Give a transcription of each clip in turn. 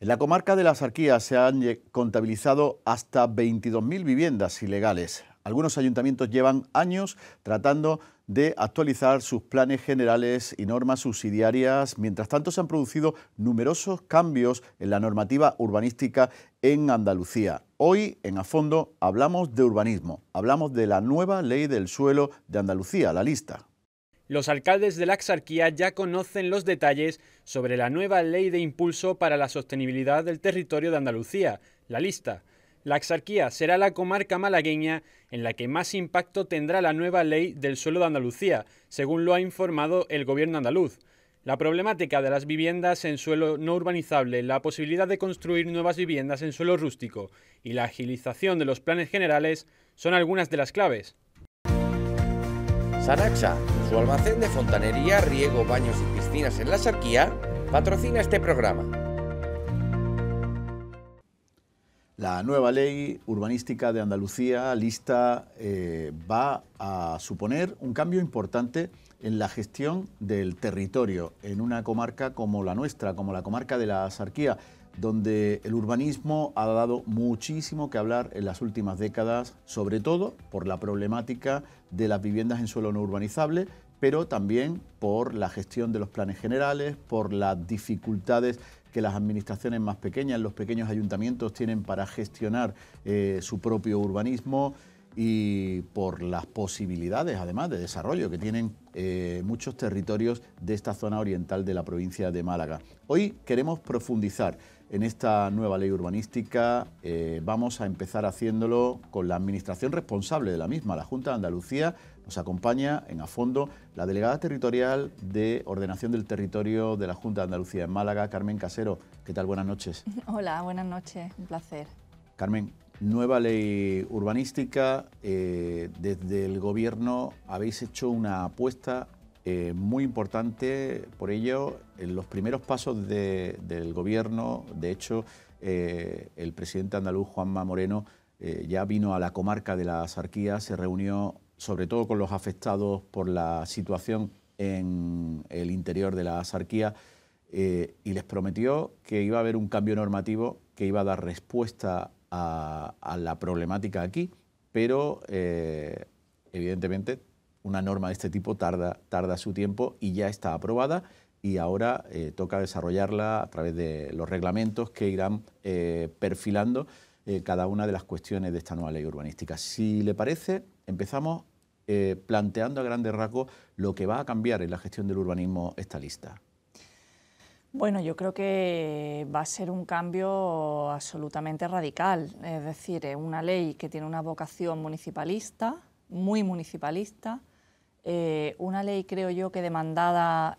En la comarca de la Axarquía se han contabilizado hasta 22.000 viviendas ilegales. Algunos ayuntamientos llevan años tratando de actualizar sus planes generales y normas subsidiarias. Mientras tanto, se han producido numerosos cambios en la normativa urbanística en Andalucía. Hoy, en A Fondo, hablamos de urbanismo. Hablamos de la nueva Ley del Suelo de Andalucía, la lista. Los alcaldes de la Axarquía ya conocen los detalles sobre la nueva Ley de Impulso para la Sostenibilidad del Territorio de Andalucía, la lista. La Axarquía será la comarca malagueña en la que más impacto tendrá la nueva Ley del Suelo de Andalucía, según lo ha informado el gobierno andaluz. La problemática de las viviendas en suelo no urbanizable, la posibilidad de construir nuevas viviendas en suelo rústico y la agilización de los planes generales son algunas de las claves. Sanaxa, su almacén de fontanería, riego, baños y piscinas en la Axarquía, patrocina este programa. La nueva ley urbanística de Andalucía, lista, va a suponer un cambio importante en la gestión del territorio en una comarca como la nuestra, como la comarca de la Axarquía, donde el urbanismo ha dado muchísimo que hablar en las últimas décadas, sobre todo por la problemática de las viviendas en suelo no urbanizable, pero también por la gestión de los planes generales, por las dificultades que las administraciones más pequeñas, los pequeños ayuntamientos tienen para gestionar su propio urbanismo y por las posibilidades, además, de desarrollo que tienen muchos territorios de esta zona oriental de la provincia de Málaga. Hoy queremos profundizar en esta nueva ley urbanística. Vamos a empezar haciéndolo con la administración responsable de la misma, la Junta de Andalucía. Nos acompaña en A Fondo la delegada territorial de Ordenación del Territorio de la Junta de Andalucía en Málaga, Carmen Casero. ¿Qué tal? Buenas noches. Hola, buenas noches, un placer. Carmen, nueva ley urbanística. Desde el Gobierno habéis hecho una apuesta muy importante por ello. En los primeros pasos del Gobierno, de hecho, el presidente andaluz, Juanma Moreno, ya vino a la comarca de la Axarquía, se reunió sobre todo con los afectados por la situación en el interior de la Axarquía y les prometió que iba a haber un cambio normativo que iba a dar respuesta a la problemática aquí, pero evidentemente una norma de este tipo tarda su tiempo y ya está aprobada y ahora toca desarrollarla a través de los reglamentos que irán perfilando cada una de las cuestiones de esta nueva ley urbanística. Si le parece, empezamos planteando a grandes rasgos lo que va a cambiar en la gestión del urbanismo esta lista. Bueno, yo creo que va a ser un cambio absolutamente radical, es decir, es una ley que tiene una vocación municipalista, muy municipalista, una ley, creo yo, que demandada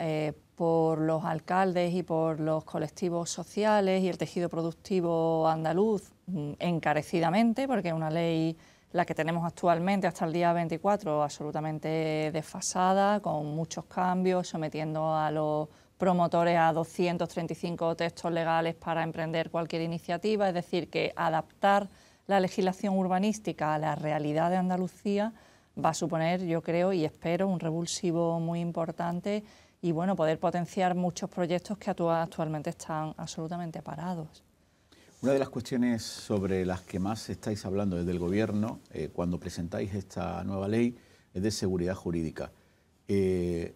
por los alcaldes y por los colectivos sociales y el tejido productivo andaluz encarecidamente, porque es una ley, la que tenemos actualmente hasta el día 24, absolutamente desfasada, con muchos cambios, sometiendo a los promotores a 235 textos legales para emprender cualquier iniciativa, es decir, que adaptar la legislación urbanística a la realidad de Andalucía va a suponer, yo creo y espero, un revulsivo muy importante y bueno, poder potenciar muchos proyectos que actualmente están absolutamente parados. Una de las cuestiones sobre las que más estáis hablando desde el Gobierno cuando presentáis esta nueva ley es de seguridad jurídica. Es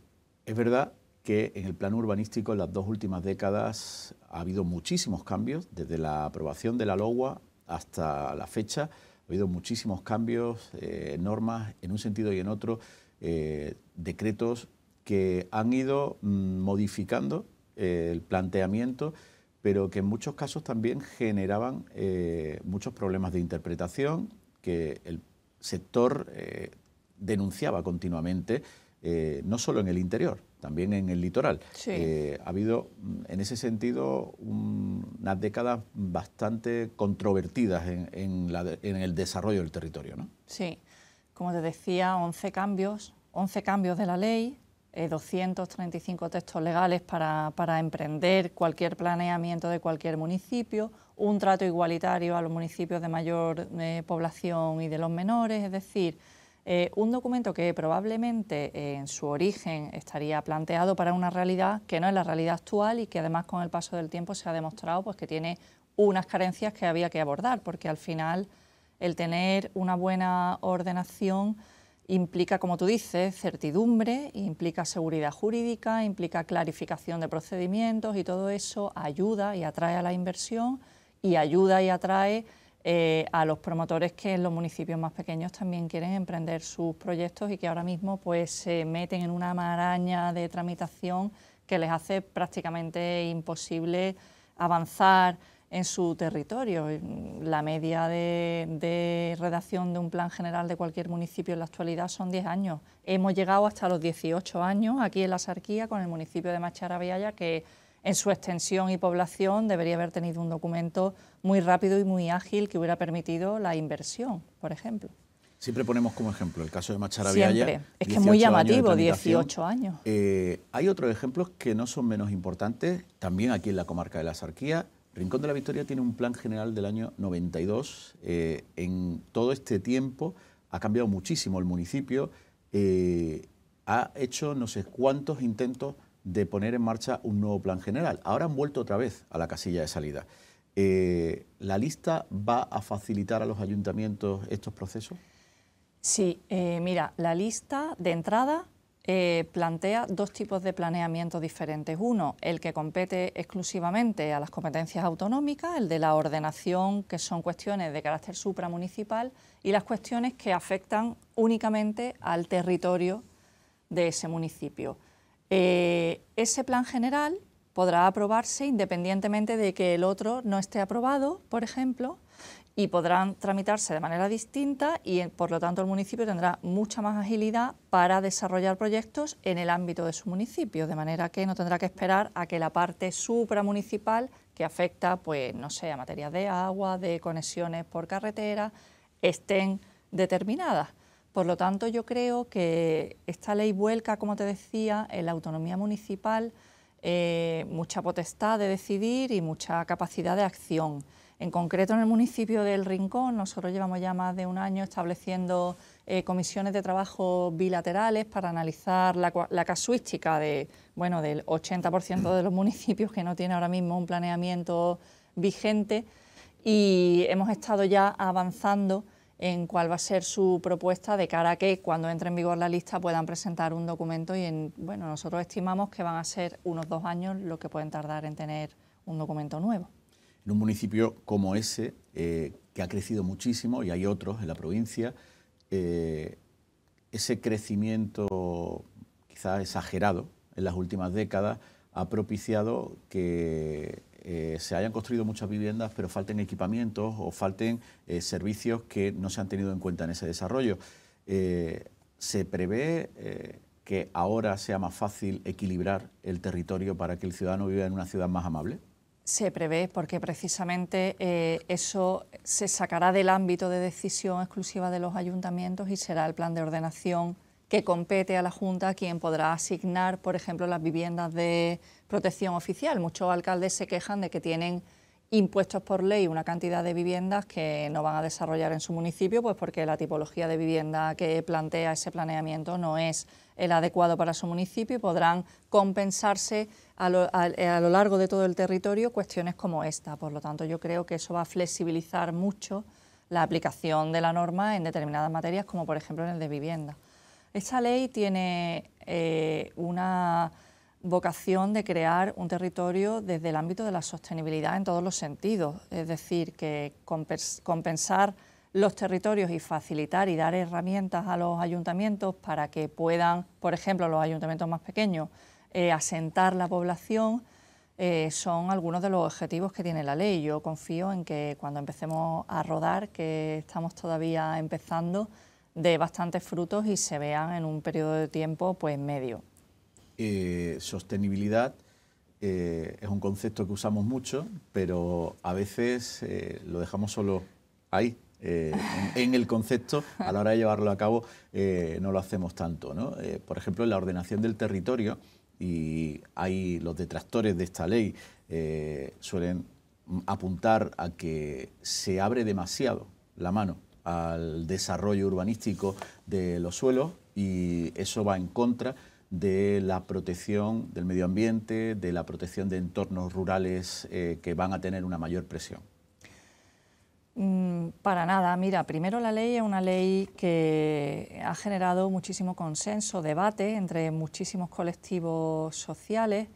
verdad que en el plano urbanístico en las dos últimas décadas ha habido muchísimos cambios, desde la aprobación de la LOGUA hasta la fecha. Ha habido muchísimos cambios, normas en un sentido y en otro, decretos que han ido modificando el planteamiento, pero que en muchos casos también generaban muchos problemas de interpretación que el sector denunciaba continuamente, no solo en el interior, también en el litoral. Sí. Ha habido, en ese sentido, unas décadas bastante controvertidas en el desarrollo del territorio, ¿no? Sí, como te decía, 11 cambios de la ley, 235 textos legales para emprender cualquier planeamiento de cualquier municipio, un trato igualitario a los municipios de mayor población y de los menores, es decir, Un documento que probablemente en su origen estaría planteado para una realidad que no es la realidad actual y que además con el paso del tiempo se ha demostrado pues, que tiene unas carencias que había que abordar, porque al final el tener una buena ordenación implica, como tú dices, certidumbre, implica seguridad jurídica, implica clarificación de procedimientos y todo eso ayuda y atrae a la inversión y ayuda y atrae a los promotores que en los municipios más pequeños también quieren emprender sus proyectos y que ahora mismo pues se meten en una maraña de tramitación que les hace prácticamente imposible avanzar en su territorio. La media de redacción de un plan general de cualquier municipio en la actualidad son 10 años. Hemos llegado hasta los 18 años aquí en la Axarquía con el municipio de Macharabiaya, que en su extensión y población debería haber tenido un documento muy rápido y muy ágil que hubiera permitido la inversión, por ejemplo. Siempre ponemos como ejemplo el caso de Macharabiaya. Siempre. Es que es muy llamativo, 18 años. Hay otros ejemplos que no son menos importantes, también aquí en la comarca de la Axarquía. Rincón de la Victoria tiene un plan general del año 92. En todo este tiempo ha cambiado muchísimo el municipio. Ha hecho no sé cuántos intentos de poner en marcha un nuevo plan general. Ahora han vuelto otra vez a la casilla de salida. ¿La lista va a facilitar a los ayuntamientos estos procesos? Sí, mira, la lista de entrada plantea dos tipos de planeamiento diferentes. Uno, el que compete exclusivamente a las competencias autonómicas, el de la ordenación, que son cuestiones de carácter supramunicipal, y las cuestiones que afectan únicamente al territorio de ese municipio. Ese plan general podrá aprobarse independientemente de que el otro no esté aprobado, por ejemplo, y podrán tramitarse de manera distinta y, por lo tanto, el municipio tendrá mucha más agilidad para desarrollar proyectos en el ámbito de su municipio, de manera que no tendrá que esperar a que la parte supramunicipal, que afecta, pues, no sé, a materias de agua, de conexiones por carretera, estén determinadas. Por lo tanto, yo creo que esta ley vuelca, como te decía, en la autonomía municipal, mucha potestad de decidir y mucha capacidad de acción. En concreto, en el municipio del Rincón, nosotros llevamos ya más de un año estableciendo comisiones de trabajo bilaterales para analizar la casuística del 80% de los municipios que no tiene ahora mismo un planeamiento vigente, y hemos estado ya avanzando en cuál va a ser su propuesta de cara a que cuando entre en vigor la lista puedan presentar un documento y nosotros estimamos que van a ser unos 2 años lo que pueden tardar en tener un documento nuevo. En un municipio como ese, que ha crecido muchísimo, y hay otros en la provincia, ese crecimiento quizás exagerado en las últimas décadas ha propiciado que se hayan construido muchas viviendas, pero falten equipamientos o falten servicios que no se han tenido en cuenta en ese desarrollo. ¿Se prevé que ahora sea más fácil equilibrar el territorio para que el ciudadano viva en una ciudad más amable? Se prevé, porque precisamente eso se sacará del ámbito de decisión exclusiva de los ayuntamientos y será el plan de ordenación que compete a la Junta quien podrá asignar, por ejemplo, las viviendas de protección oficial. Muchos alcaldes se quejan de que tienen impuestos por ley una cantidad de viviendas que no van a desarrollar en su municipio, pues porque la tipología de vivienda que plantea ese planeamiento no es el adecuado para su municipio, y podrán compensarse a lo largo de todo el territorio cuestiones como esta. Por lo tanto, yo creo que eso va a flexibilizar mucho la aplicación de la norma en determinadas materias, como por ejemplo en el de vivienda. Esta ley tiene una vocación de crear un territorio desde el ámbito de la sostenibilidad en todos los sentidos, es decir, que compensar los territorios y facilitar y dar herramientas a los ayuntamientos para que puedan, por ejemplo, los ayuntamientos más pequeños, asentar la población, son algunos de los objetivos que tiene la ley. Yo confío en que cuando empecemos a rodar, que estamos todavía empezando, dé bastantes frutos y se vean en un periodo de tiempo pues medio. Sostenibilidad es un concepto que usamos mucho, pero a veces lo dejamos solo ahí, en el concepto. A la hora de llevarlo a cabo no lo hacemos tanto, ¿no? Por ejemplo, en la ordenación del territorio, y hay los detractores de esta ley suelen apuntar a que se abre demasiado la mano al desarrollo urbanístico de los suelos, y eso va en contra de la protección del medio ambiente, de la protección de entornos rurales que van a tener una mayor presión. Para nada. Mira, primero, la ley es una ley que ha generado muchísimo consenso, debate entre muchísimos colectivos sociales,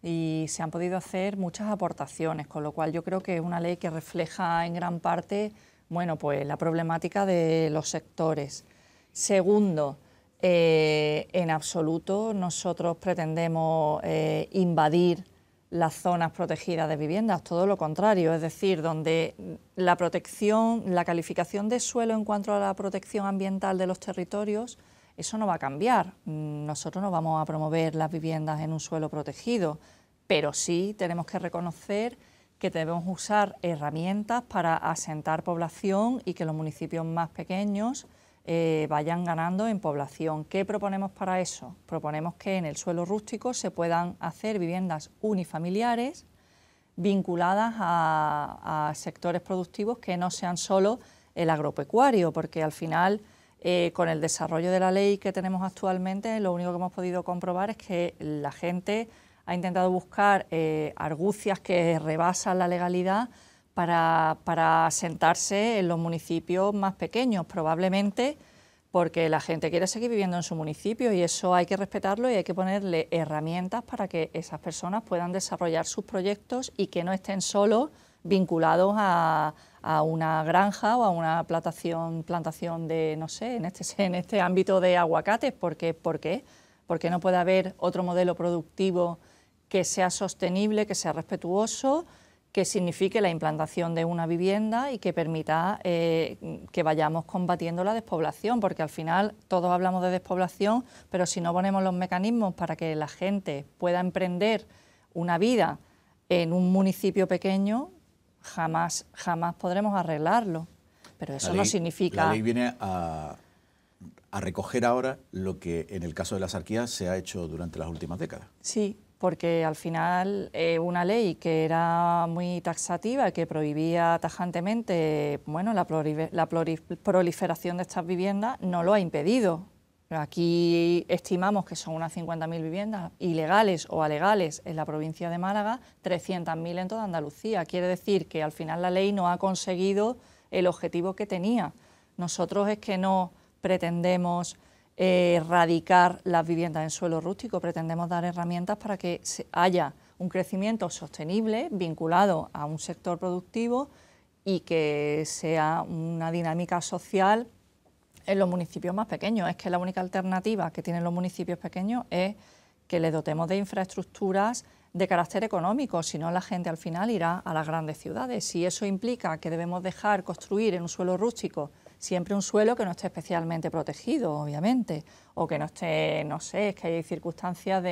y se han podido hacer muchas aportaciones, con lo cual yo creo que es una ley que refleja en gran parte, bueno, pues la problemática de los sectores. Segundo, en absoluto nosotros pretendemos invadir las zonas protegidas de viviendas, todo lo contrario, es decir, donde la protección, la calificación de suelo en cuanto a la protección ambiental de los territorios, eso no va a cambiar. Nosotros no vamos a promover las viviendas en un suelo protegido, pero sí tenemos que reconocer que debemos usar herramientas para asentar población y que los municipios más pequeños vayan ganando en población. ¿Qué proponemos para eso? Proponemos que en el suelo rústico se puedan hacer viviendas unifamiliares vinculadas a sectores productivos que no sean solo el agropecuario, porque al final, con el desarrollo de la ley que tenemos actualmente, lo único que hemos podido comprobar es que la gente ha intentado buscar argucias que rebasan la legalidad para asentarse en los municipios más pequeños, probablemente porque la gente quiere seguir viviendo en su municipio, y eso hay que respetarlo y hay que ponerle herramientas para que esas personas puedan desarrollar sus proyectos y que no estén solo vinculados a una granja o a una plantación de, no sé, en este ámbito de aguacates. ¿Por qué? Porque no puede haber otro modelo productivo que sea sostenible, que sea respetuoso, que signifique la implantación de una vivienda y que permita que vayamos combatiendo la despoblación, porque al final todos hablamos de despoblación, pero si no ponemos los mecanismos para que la gente pueda emprender una vida en un municipio pequeño, jamás podremos arreglarlo. Pero eso no significa... La ley viene a recoger ahora lo que en el caso de la Sarquía se ha hecho durante las últimas décadas. Sí, porque al final una ley que era muy taxativa, que prohibía tajantemente, bueno, la proliferación de estas viviendas, no lo ha impedido. Aquí estimamos que son unas 50.000 viviendas ilegales o alegales en la provincia de Málaga, 300.000 en toda Andalucía. Quiere decir que al final la ley no ha conseguido el objetivo que tenía. Nosotros es que no pretendemos erradicar las viviendas en suelo rústico, pretendemos dar herramientas para que haya un crecimiento sostenible vinculado a un sector productivo y que sea una dinámica social en los municipios más pequeños. Es que la única alternativa que tienen los municipios pequeños es que les dotemos de infraestructuras de carácter económico, si no la gente al final irá a las grandes ciudades. Si eso implica que debemos dejar construir en un suelo rústico, siempre un suelo que no esté especialmente protegido, obviamente, o que no esté, no sé, es que hay circunstancias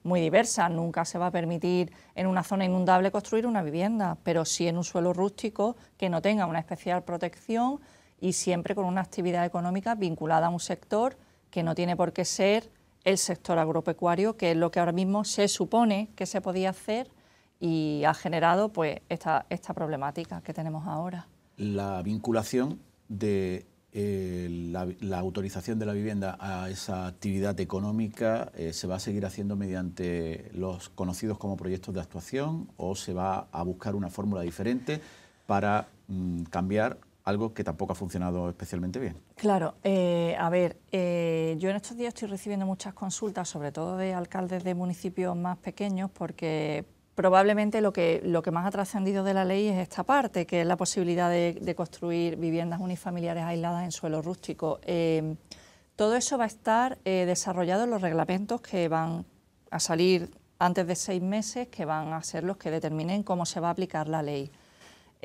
muy diversas. Nunca se va a permitir en una zona inundable construir una vivienda, pero sí en un suelo rústico que no tenga una especial protección y siempre con una actividad económica vinculada a un sector que no tiene por qué ser el sector agropecuario, que es lo que ahora mismo se supone que se podía hacer y ha generado pues esta problemática que tenemos ahora. La vinculación de la autorización de la vivienda a esa actividad económica se va a seguir haciendo mediante los conocidos como proyectos de actuación, o se va a buscar una fórmula diferente para cambiar algo que tampoco ha funcionado especialmente bien. Claro, a ver, yo en estos días estoy recibiendo muchas consultas, sobre todo de alcaldes de municipios más pequeños, porque probablemente lo que más ha trascendido de la ley es esta parte, que es la posibilidad de construir viviendas unifamiliares aisladas en suelo rústico. Todo eso va a estar desarrollado en los reglamentos que van a salir antes de 6 meses, que van a ser los que determinen cómo se va a aplicar la ley.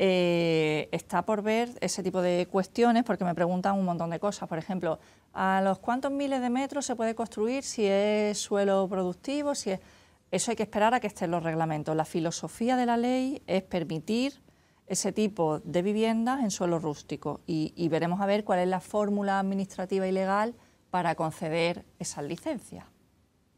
Está por ver ese tipo de cuestiones, porque me preguntan un montón de cosas. Por ejemplo, ¿a los cuántos miles de metros se puede construir si es suelo productivo? Eso hay que esperar a que estén los reglamentos. La filosofía de la ley es permitir ese tipo de viviendas en suelo rústico y veremos a ver cuál es la fórmula administrativa y legal para conceder esas licencias.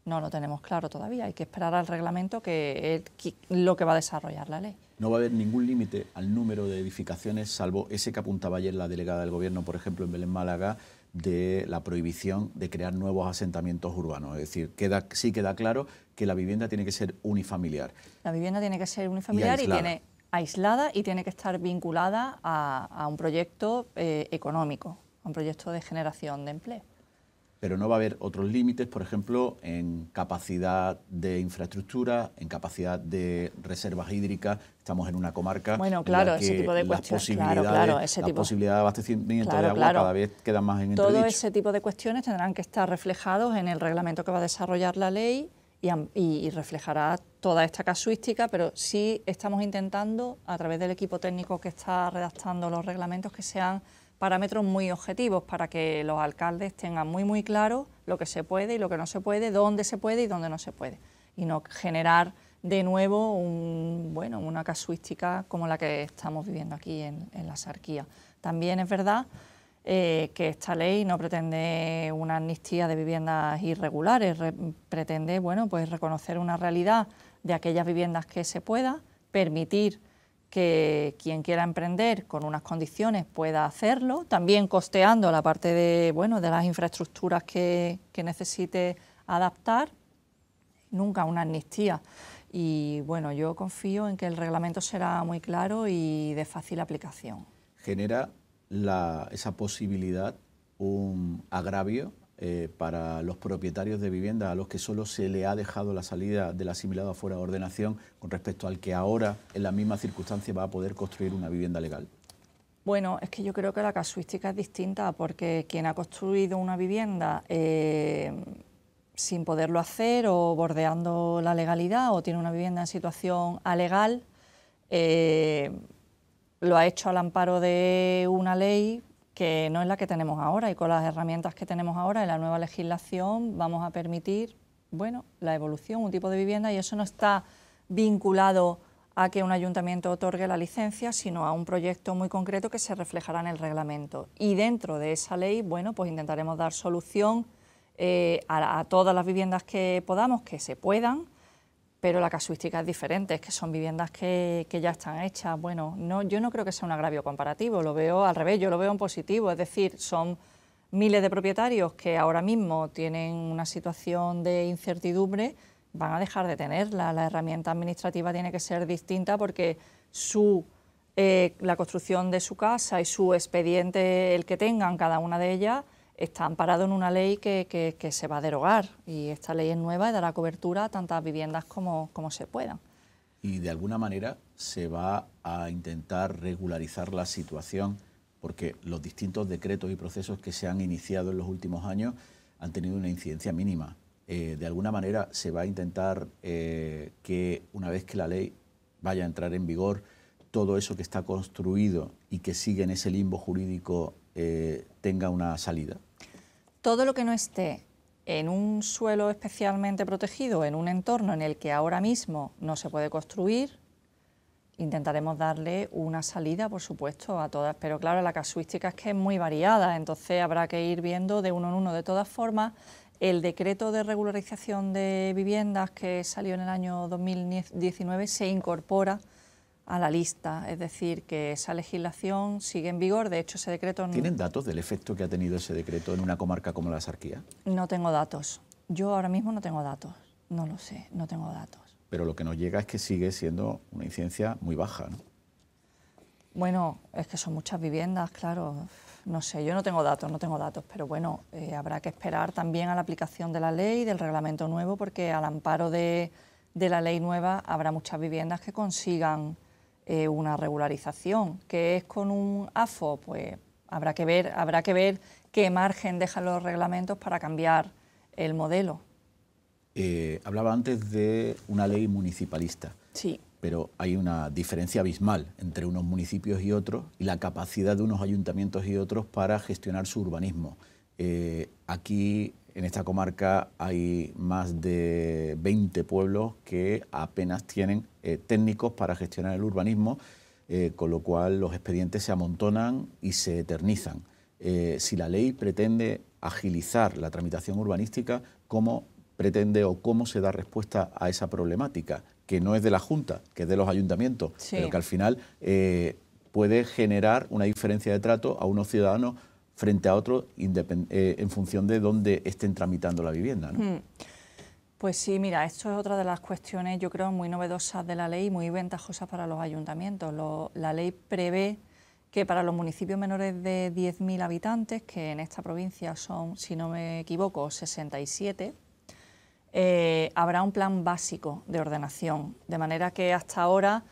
No lo tenemos claro todavía, hay que esperar al reglamento que es lo que va a desarrollar la ley. No va a haber ningún límite al número de edificaciones, salvo ese que apuntaba ayer la delegada del Gobierno, por ejemplo, en Belén Málaga, de la prohibición de crear nuevos asentamientos urbanos. Es decir, sí queda claro que la vivienda tiene que ser unifamiliar. La vivienda tiene que ser unifamiliar y tiene aislada y tiene que estar vinculada a un proyecto económico, a un proyecto de generación de empleo. Pero no va a haber otros límites, por ejemplo, en capacidad de infraestructura, en capacidad de reservas hídricas. Estamos en una comarca bueno, claro, en la que ese tipo de las cuestiones, posibilidades de abastecimiento de agua cada vez quedan más en entredicho. Todo ese tipo de cuestiones tendrán que estar reflejados en el reglamento que va a desarrollar la ley y reflejará toda esta casuística, pero sí estamos intentando, a través del equipo técnico que está redactando los reglamentos, que sean parámetros muy objetivos para que los alcaldes tengan muy claro lo que se puede y lo que no se puede, dónde se puede y dónde no se puede, y no generar de nuevo una casuística como la que estamos viviendo aquí en la Axarquía. También es verdad que esta ley no pretende una amnistía de viviendas irregulares, pretende pues reconocer una realidad de aquellas viviendas que se pueda, permitir que quien quiera emprender con unas condiciones pueda hacerlo, también costeando la parte de las infraestructuras que necesite adaptar, nunca una amnistía. Y bueno, yo confío en que el reglamento será muy claro y de fácil aplicación. ¿Genera esa posibilidad un agravio para los propietarios de vivienda a los que solo se le ha dejado la salida del asimilado afuera de ordenación con respecto al que ahora, en la misma circunstancia, va a poder construir una vivienda legal? Bueno, es que yo creo que la casuística es distinta, porque quien ha construido una vivienda sin poderlo hacer o bordeando la legalidad, o tiene una vivienda en situación alegal, lo ha hecho al amparo de una ley que no es la que tenemos ahora, y con las herramientas que tenemos ahora en la nueva legislación vamos a permitir la evolución, un tipo de vivienda, y eso no está vinculado a que un ayuntamiento otorgue la licencia, sino a un proyecto muy concreto que se reflejará en el reglamento. Y dentro de esa ley, pues intentaremos dar solución a todas las viviendas que podamos, que se puedan, pero la casuística es diferente, es que son viviendas que ya están hechas. Yo no creo que sea un agravio comparativo, lo veo al revés, yo lo veo en positivo, es decir, son miles de propietarios que ahora mismo tienen una situación de incertidumbre, van a dejar de tenerla. La herramienta administrativa tiene que ser distinta, porque la construcción de su casa y su expediente, el que tengan cada una de ellas, está amparado en una ley que se va a derogar, y esta ley es nueva y dará cobertura a tantas viviendas como se puedan. Y de alguna manera se va a intentar regularizar la situación, porque los distintos decretos y procesos que se han iniciado en los últimos años han tenido una incidencia mínima. De alguna manera se va a intentar que una vez que la ley vaya a entrar en vigor, todo eso que está construido y que sigue en ese limbo jurídico tenga una salida. Todo lo que no esté en un suelo especialmente protegido, en un entorno en el que ahora mismo no se puede construir, intentaremos darle una salida, por supuesto, a todas. Pero claro, la casuística es que es muy variada, entonces habrá que ir viendo de uno en uno. De todas formas, el decreto de regularización de viviendas que salió en el año 2019 se incorpora a la lista, es decir, que esa legislación sigue en vigor. De hecho, ese decreto... ¿Tienen datos del efecto que ha tenido ese decreto en una comarca como la Axarquía? No tengo datos. Yo ahora mismo no tengo datos. No lo sé, no tengo datos. Pero lo que nos llega es que sigue siendo una incidencia muy baja, ¿no? Bueno, es que son muchas viviendas, claro. No sé, yo no tengo datos, pero bueno, habrá que esperar también a la aplicación de la ley, del reglamento nuevo, porque al amparo de la ley nueva habrá muchas viviendas que consigan una regularización. ¿Que es con un AFO? Pues habrá que ver qué margen dejan los reglamentos para cambiar el modelo. Hablaba antes de una ley municipalista. Sí. Pero hay una diferencia abismal entre unos municipios y otros, y la capacidad de unos ayuntamientos y otros para gestionar su urbanismo. Aquí, en esta comarca, hay más de 20 pueblos que apenas tienen técnicos para gestionar el urbanismo, con lo cual los expedientes se amontonan y se eternizan. Si la ley pretende agilizar la tramitación urbanística, ¿cómo pretende o cómo se da respuesta a esa problemática, que no es de la Junta, que es de los ayuntamientos, sí, pero que al final puede generar una diferencia de trato a unos ciudadanos frente a otros en función de dónde estén tramitando la vivienda, ¿no? Pues sí, mira, esto es otra de las cuestiones, yo creo, muy novedosas de la ley, muy ventajosas para los ayuntamientos. La ley prevé que para los municipios menores de 10.000 habitantes, que en esta provincia son, si no me equivoco, 67, habrá un plan básico de ordenación, de manera que hasta ahora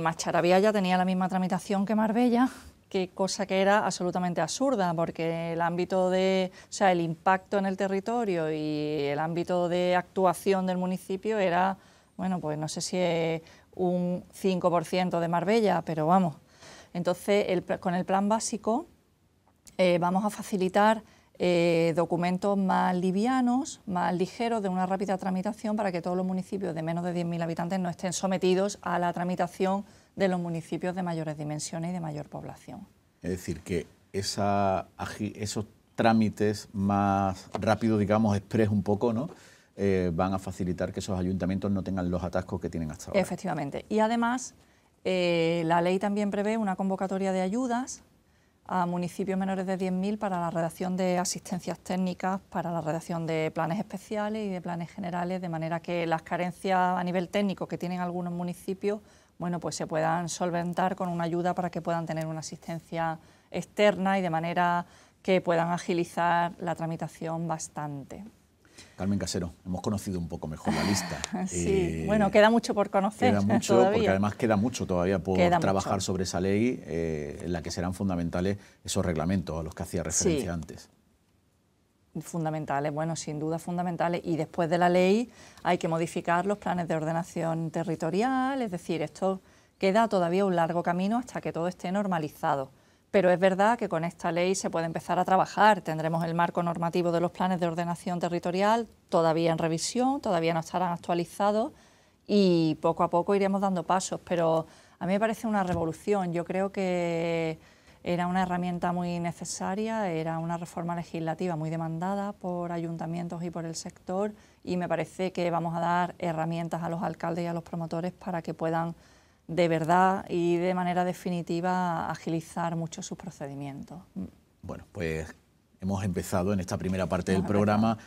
Mascharavía ya tenía la misma tramitación que Marbella, que cosa que era absolutamente absurda, porque el ámbito de, o sea, el impacto en el territorio y el ámbito de actuación del municipio era, bueno, pues no sé si es un 5% de Marbella, pero vamos. Entonces, con el plan básico vamos a facilitar documentos más livianos, más ligeros, de una rápida tramitación, para que todos los municipios de menos de 10.000 habitantes no estén sometidos a la tramitación de los municipios de mayores dimensiones y de mayor población. Es decir, que esos trámites más rápidos, digamos, express un poco, ¿no? Van a facilitar que esos ayuntamientos no tengan los atascos que tienen hasta ahora. Efectivamente. Y además, la ley también prevé una convocatoria de ayudas a municipios menores de 10.000 para la redacción de asistencias técnicas, para la redacción de planes especiales y de planes generales, de manera que las carencias a nivel técnico que tienen algunos municipios, bueno, pues se puedan solventar con una ayuda para que puedan tener una asistencia externa y de manera que puedan agilizar la tramitación bastante. Carmen Casero, hemos conocido un poco mejor la lista. Sí, bueno, queda mucho por conocer. Queda mucho, todavía. porque además queda mucho todavía por trabajar mucho sobre esa ley, en la que serán fundamentales esos reglamentos a los que hacía referencia antes. Fundamentales, bueno, sin duda fundamentales. Y después de la ley hay que modificar los planes de ordenación territorial, es decir, esto queda todavía un largo camino hasta que todo esté normalizado. Pero es verdad que con esta ley se puede empezar a trabajar. Tendremos el marco normativo de los planes de ordenación territorial todavía en revisión, todavía no estarán actualizados y poco a poco iremos dando pasos. Pero a mí me parece una revolución. Yo creo que era una herramienta muy necesaria, era una reforma legislativa muy demandada por ayuntamientos y por el sector, y me parece que vamos a dar herramientas a los alcaldes y a los promotores para que puedan de verdad y de manera definitiva agilizar mucho sus procedimientos. Bueno, pues hemos empezado en esta primera parte del programa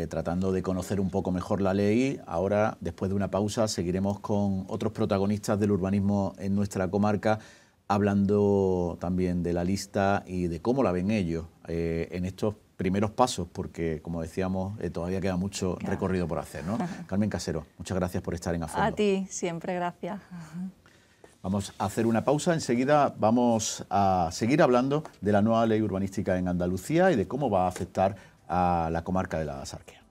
tratando de conocer un poco mejor la ley. Ahora, después de una pausa, seguiremos con otros protagonistas del urbanismo en nuestra comarca, hablando también de la lista y de cómo la ven ellos en estos primeros pasos, porque, como decíamos, todavía queda mucho recorrido por hacer, ¿no? Carmen Casero, muchas gracias por estar en A Fondo. A ti, siempre gracias. Vamos a hacer una pausa, enseguida vamos a seguir hablando de la nueva ley urbanística en Andalucía y de cómo va a afectar a la comarca de la Axarquía.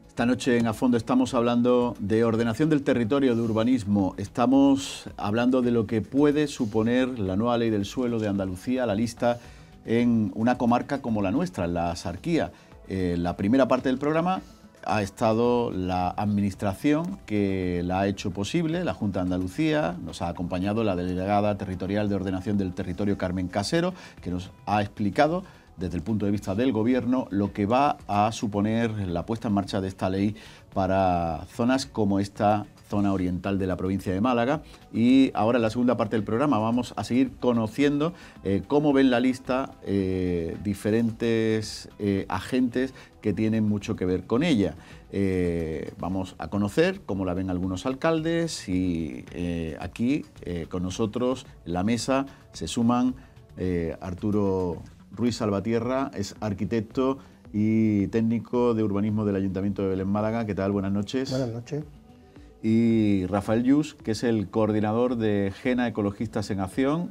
Esta noche en A Fondo estamos hablando de ordenación del territorio, de urbanismo. Estamos hablando de lo que puede suponer la nueva ley del suelo de Andalucía, la lista en una comarca como la nuestra, en la Axarquía. La primera parte del programa ha estado la administración que la ha hecho posible, la Junta de Andalucía. Nos ha acompañado la delegada territorial de ordenación del territorio, Carmen Casero, que nos ha explicado desde el punto de vista del Gobierno lo que va a suponer la puesta en marcha de esta ley para zonas como esta zona oriental de la provincia de Málaga. Y ahora en la segunda parte del programa vamos a seguir conociendo cómo ven la lista diferentes agentes que tienen mucho que ver con ella. Vamos a conocer cómo la ven algunos alcaldes y aquí con nosotros en la mesa se suman Arturo Ruiz Salvatierra, es arquitecto y técnico de urbanismo del Ayuntamiento de Belén Málaga. ¿Qué tal? Buenas noches. Buenas noches. Y Rafael Yus, que es el coordinador de GENA Ecologistas en Acción,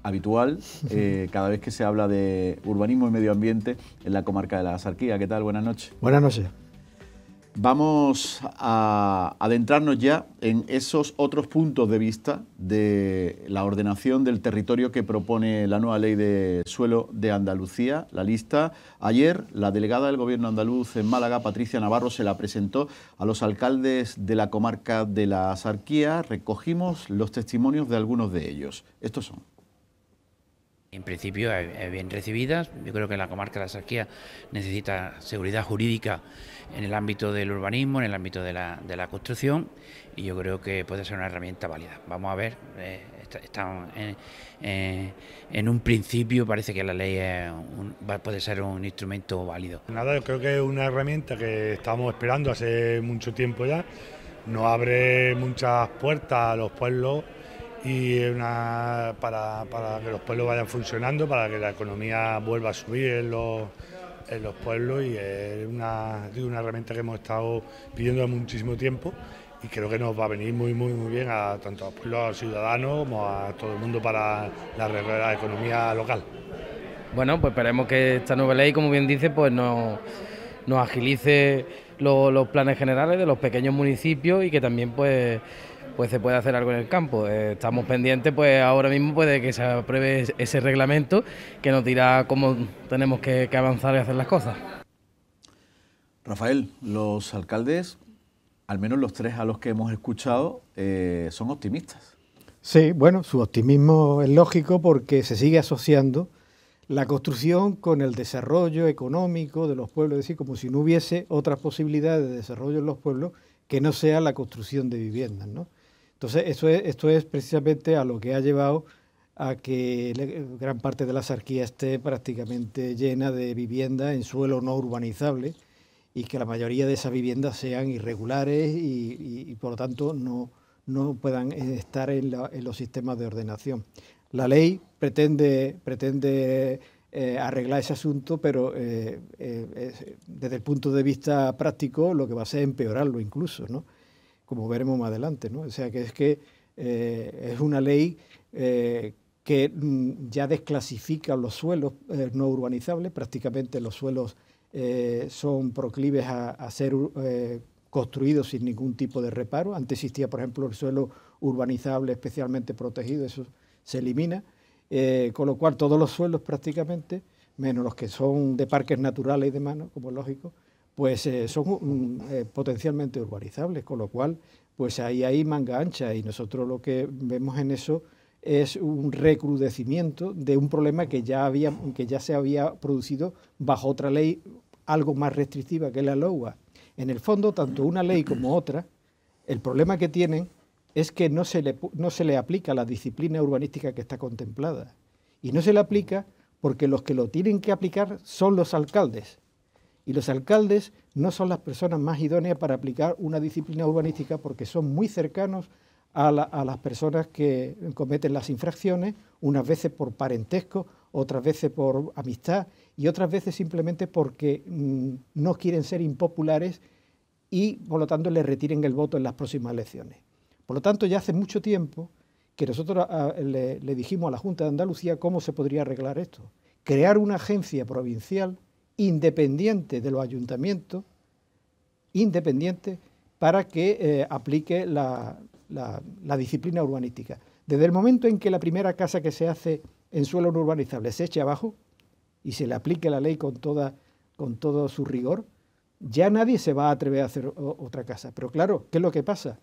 habitual cada vez que se habla de urbanismo y medio ambiente en la comarca de la Axarquía. ¿Qué tal? Buenas noches. Buenas noches. Vamos a adentrarnos ya en esos otros puntos de vista de la ordenación del territorio que propone la nueva ley de suelo de Andalucía, la lista. Ayer, la delegada del Gobierno andaluz en Málaga, Patricia Navarro, se la presentó a los alcaldes de la comarca de la Axarquía. Recogimos los testimonios de algunos de ellos. Estos son. En principio, bien recibidas. Yo creo que la comarca de la Axarquía necesita seguridad jurídica en el ámbito del urbanismo, en el ámbito de la construcción, y yo creo que puede ser una herramienta válida. Vamos a ver, en un principio parece que la ley puede ser un instrumento válido. Nada, yo creo que es una herramienta que estamos esperando hace mucho tiempo ya. Nos abre muchas puertas a los pueblos y para que los pueblos vayan funcionando, para que la economía vuelva a subir en los pueblos, y es una herramienta que hemos estado pidiendo hace muchísimo tiempo, y creo que nos va a venir muy bien tanto a los pueblos, a los ciudadanos, como a todo el mundo para la economía local. Bueno, pues esperemos que esta nueva ley, como bien dice, pues nos agilice los planes generales de los pequeños municipios, y que también pues se puede hacer algo en el campo. Estamos pendientes, pues ahora mismo puede que se apruebe ese reglamento que nos dirá cómo tenemos que avanzar y hacer las cosas. Rafael, los alcaldes, al menos los tres a los que hemos escuchado, son optimistas. Sí, bueno, su optimismo es lógico porque se sigue asociando la construcción con el desarrollo económico de los pueblos, es decir, como si no hubiese otras posibilidades de desarrollo en los pueblos que no sea la construcción de viviendas, ¿no? Entonces, esto es precisamente a lo que ha llevado a que gran parte de la Axarquía esté prácticamente llena de viviendas en suelo no urbanizable, y que la mayoría de esas viviendas sean irregulares y por lo tanto no puedan estar en los sistemas de ordenación. La ley pretende arreglar ese asunto, pero desde el punto de vista práctico lo que va a hacer es empeorarlo incluso, ¿no? Como veremos más adelante, ¿no? O sea que es una ley que ya desclasifica los suelos no urbanizables. Prácticamente los suelos son proclives a ser construidos sin ningún tipo de reparo. Antes existía, por ejemplo, el suelo urbanizable especialmente protegido, eso se elimina, con lo cual todos los suelos prácticamente, menos los que son de parques naturales y demás, ¿no? Como es lógico, pues son potencialmente urbanizables, con lo cual pues ahí hay manga ancha, y nosotros lo que vemos en eso es un recrudecimiento de un problema que ya se había producido bajo otra ley algo más restrictiva, que es la LOUA. En el fondo, tanto una ley como otra, el problema que tienen es que no se le aplica la disciplina urbanística que está contemplada, y no se le aplica porque los que lo tienen que aplicar son los alcaldes. Y los alcaldes no son las personas más idóneas para aplicar una disciplina urbanística, porque son muy cercanos a las personas que cometen las infracciones, unas veces por parentesco, otras veces por amistad y otras veces simplemente porque no quieren ser impopulares y por lo tanto le retiren el voto en las próximas elecciones. Por lo tanto, ya hace mucho tiempo que nosotros le dijimos a la Junta de Andalucía cómo se podría arreglar esto. Crear una agencia provincial independiente de los ayuntamientos, independiente, para que aplique la disciplina urbanística. Desde el momento en que la primera casa que se hace en suelo no urbanizable se eche abajo y se le aplique la ley con todo su rigor, ya nadie se va a atrever a hacer otra casa. Pero claro, ¿qué es lo que pasa?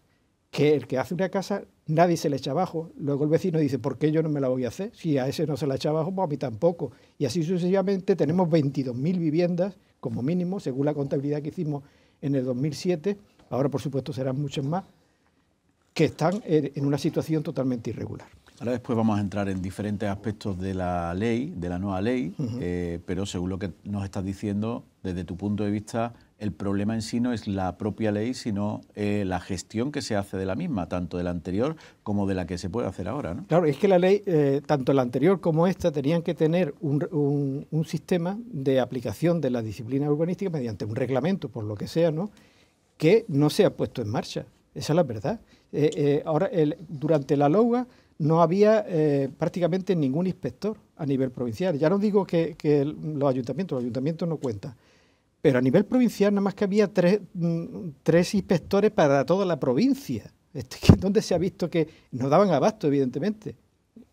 Que el que hace una casa, nadie se le echa abajo. Luego el vecino dice, ¿por qué yo no me la voy a hacer? Si a ese no se la echa abajo, pues a mí tampoco. Y así sucesivamente tenemos 22.000 viviendas, como mínimo, según la contabilidad que hicimos en el 2007, ahora por supuesto serán muchos más, que están en una situación totalmente irregular. Ahora después vamos a entrar en diferentes aspectos de la ley, de la nueva ley, pero según lo que nos estás diciendo, desde tu punto de vista, el problema en sí no es la propia ley, sino la gestión que se hace de la misma, tanto de la anterior como de la que se puede hacer ahora, ¿no? Claro, es que la ley, tanto la anterior como esta, tenían que tener un sistema de aplicación de la disciplina urbanística mediante un reglamento, por lo que sea, ¿no?, que no se ha puesto en marcha. Esa es la verdad. Ahora, durante la LOUA no había prácticamente ningún inspector a nivel provincial. Ya no digo que los ayuntamientos no cuentan, pero a nivel provincial nada más que había tres inspectores para toda la provincia, donde se ha visto que no daban abasto, evidentemente.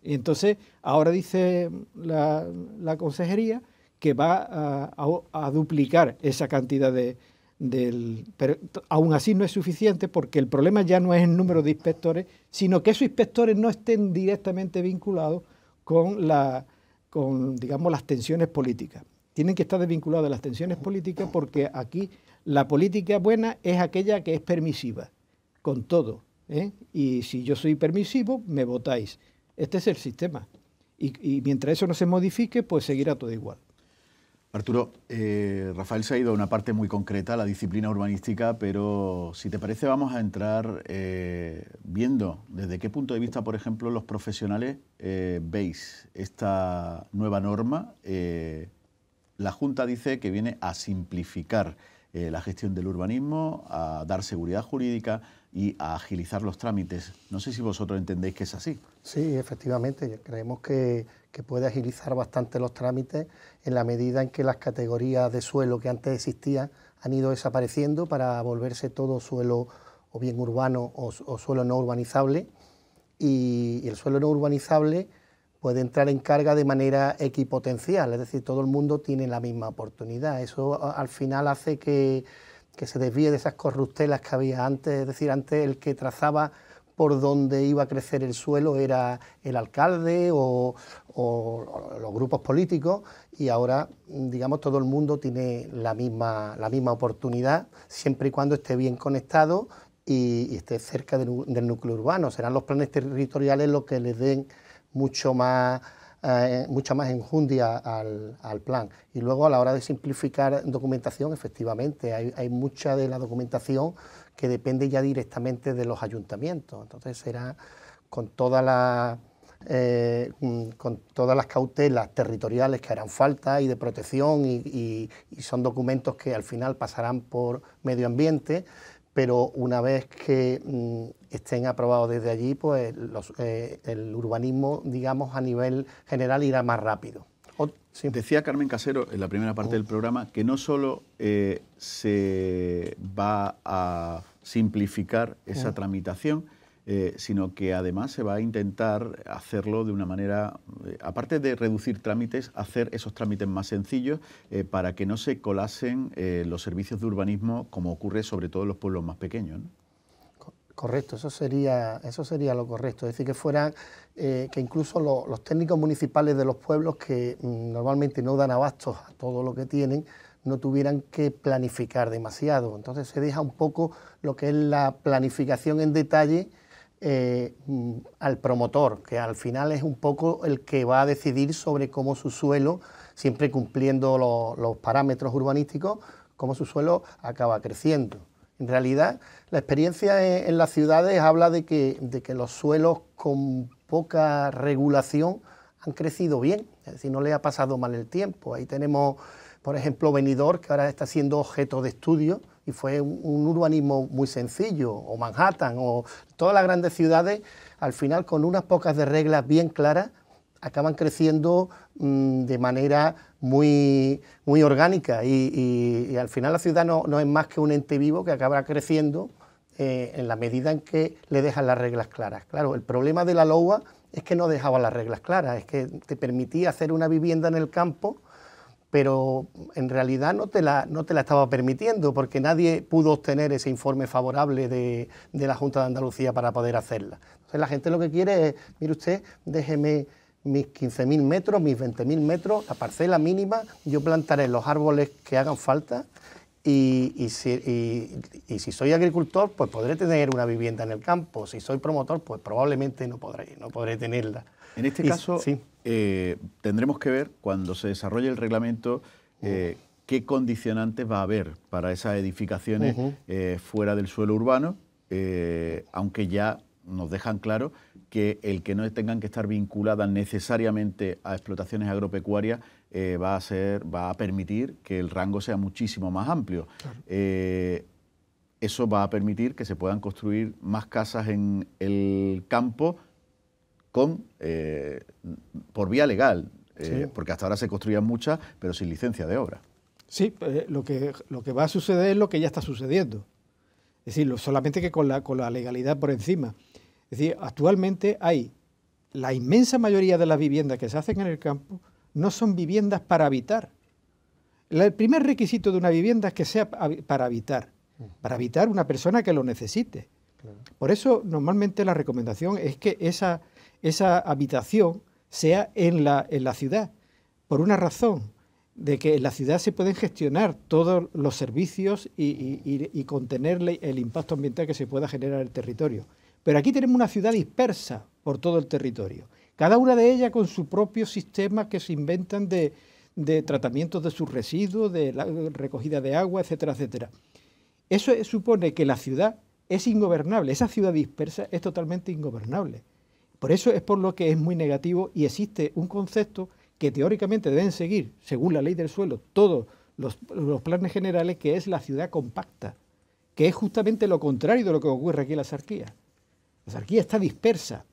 Y entonces ahora dice la consejería que va a duplicar esa cantidad pero aún así no es suficiente, porque el problema ya no es el número de inspectores, sino que esos inspectores no estén directamente vinculados con digamos, las tensiones políticas. Tienen que estar desvinculados de las tensiones políticas, porque aquí la política buena es aquella que es permisiva, con todo, ¿eh? Y si yo soy permisivo, me votáis. Este es el sistema. Y mientras eso no se modifique, pues seguirá todo igual. Arturo, Rafael se ha ido a una parte muy concreta, la disciplina urbanística, pero si te parece vamos a entrar viendo desde qué punto de vista, por ejemplo, los profesionales veis esta nueva norma. La Junta dice que viene a simplificar la gestión del urbanismo, a dar seguridad jurídica y a agilizar los trámites. No sé si vosotros entendéis que es así. Sí, efectivamente, creemos que puede agilizar bastante los trámites en la medida en que las categorías de suelo que antes existían han ido desapareciendo para volverse todo suelo o bien urbano o suelo no urbanizable, y el suelo no urbanizable puede entrar en carga de manera equipotencial, es decir, todo el mundo tiene la misma oportunidad. Eso al final hace que se desvíe de esas corruptelas que había antes, es decir, antes el que trazaba por donde iba a crecer el suelo era el alcalde o los grupos políticos, y ahora, digamos, todo el mundo tiene la misma oportunidad, siempre y cuando esté bien conectado y esté cerca del núcleo urbano. Serán los planes territoriales los que les den mucha más enjundia al plan. Y luego, a la hora de simplificar documentación, efectivamente, hay mucha de la documentación que depende ya directamente de los ayuntamientos. Entonces será con todas las cautelas territoriales que harán falta y de protección, y son documentos que al final pasarán por medio ambiente, pero una vez que estén aprobados desde allí, pues el urbanismo, digamos, a nivel general irá más rápido. Sí. Decía Carmen Casero en la primera parte del programa que no solo se va a simplificar esa tramitación, sino que además se va a intentar hacerlo de una manera, aparte de reducir trámites, hacer esos trámites más sencillos para que no se colasen los servicios de urbanismo, como ocurre sobre todo en los pueblos más pequeños, ¿no? Correcto, eso sería lo correcto, es decir, que fueran, que incluso los técnicos municipales de los pueblos, que normalmente no dan abastos a todo lo que tienen, no tuvieran que planificar demasiado. Entonces se deja un poco lo que es la planificación en detalle al promotor, que al final es un poco el que va a decidir sobre cómo su suelo, siempre cumpliendo los parámetros urbanísticos, cómo su suelo acaba creciendo. En realidad, la experiencia en las ciudades habla de que los suelos con poca regulación han crecido bien, es decir, no le ha pasado mal el tiempo. Ahí tenemos, por ejemplo, Benidorm, que ahora está siendo objeto de estudio, y fue un urbanismo muy sencillo, o Manhattan, o todas las grandes ciudades, al final, con unas pocas de reglas bien claras, acaban creciendo de manera muy orgánica, y al final la ciudad no es más que un ente vivo que acaba creciendo en la medida en que le dejan las reglas claras. Claro, el problema de la LOA es que no dejaba las reglas claras, es que te permitía hacer una vivienda en el campo, pero en realidad no te la estaba permitiendo, porque nadie pudo obtener ese informe favorable de la Junta de Andalucía para poder hacerla. Entonces la gente lo que quiere es, mire usted, déjeme mis 15.000 metros, mis 20.000 metros, la parcela mínima, yo plantaré los árboles que hagan falta, y si soy agricultor, pues podré tener una vivienda en el campo. Si soy promotor, pues probablemente no podré tenerla. En este caso, sí, tendremos que ver, cuando se desarrolle el reglamento, qué condicionantes va a haber para esas edificaciones fuera del suelo urbano, aunque ya nos dejan claro que el que no tengan que estar vinculadas necesariamente a explotaciones agropecuarias va a permitir que el rango sea muchísimo más amplio. Claro. Eso va a permitir que se puedan construir más casas en el campo por vía legal, sí, porque hasta ahora se construían muchas, pero sin licencia de obra. Sí, lo que va a suceder es lo que ya está sucediendo. Es decir, solamente que con la legalidad por encima. Es decir, actualmente hay la inmensa mayoría de las viviendas que se hacen en el campo no son viviendas para habitar. El primer requisito de una vivienda es que sea para habitar una persona que lo necesite. Claro. Por eso, normalmente la recomendación es que esa habitación sea en la ciudad, por una razón, de que en la ciudad se pueden gestionar todos los servicios y contener el impacto ambiental que se pueda generar en el territorio. Pero aquí tenemos una ciudad dispersa por todo el territorio, cada una de ellas con su propio sistema que se inventan de tratamientos de sus residuos, de recogida de agua, etcétera, etcétera. Eso supone que la ciudad es ingobernable, esa ciudad dispersa es totalmente ingobernable. Por eso es por lo que es muy negativo y existe un concepto que teóricamente deben seguir, según la ley del suelo, todos los planes generales, que es la ciudad compacta, que es justamente lo contrario de lo que ocurre aquí en la Axarquía. La Axarquía está dispersa.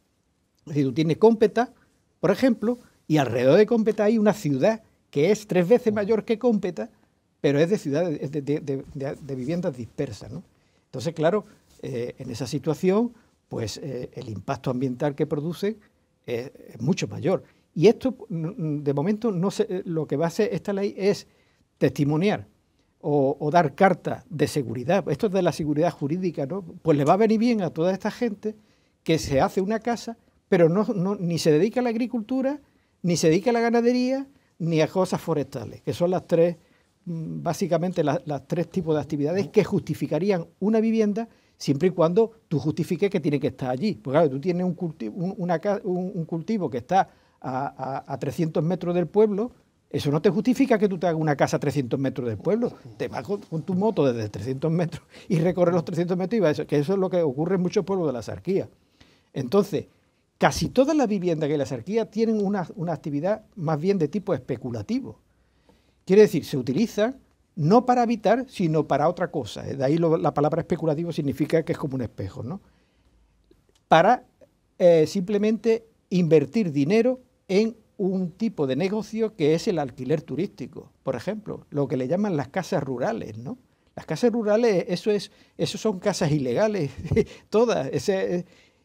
Es decir, tú tienes Cómpeta, por ejemplo, y alrededor de Cómpeta hay una ciudad que es 3 veces mayor que Cómpeta, pero es de ciudades, de viviendas dispersas, ¿no? Entonces, claro, en esa situación, pues el impacto ambiental que produce es mucho mayor. Y esto, de momento, lo que va a hacer esta ley es testimoniar o dar carta de seguridad. Esto es de la seguridad jurídica, ¿no? Pues le va a venir bien a toda esta gente que se hace una casa, pero ni se dedica a la agricultura, ni se dedica a la ganadería, ni a cosas forestales, que son las tres, básicamente las 3 tipos de actividades que justificarían una vivienda siempre y cuando tú justifiques que tiene que estar allí. Porque claro, tú tienes un cultivo que está a 300 metros del pueblo, eso no te justifica que tú te hagas una casa a 300 metros del pueblo. Te vas con tu moto desde 300 metros y recorres los 300 metros y vas, que eso es lo que ocurre en muchos pueblos de la Axarquía. Entonces, casi todas las viviendas que hay en la Axarquía tienen una actividad más bien de tipo especulativo. Quiere decir, se utilizan no para habitar, sino para otra cosa. De ahí la palabra especulativo significa que es como un espejo, ¿no? Para simplemente invertir dinero en un tipo de negocio que es el alquiler turístico, por ejemplo, lo que le llaman las casas rurales, ¿no? Las casas rurales, eso son casas ilegales, todas.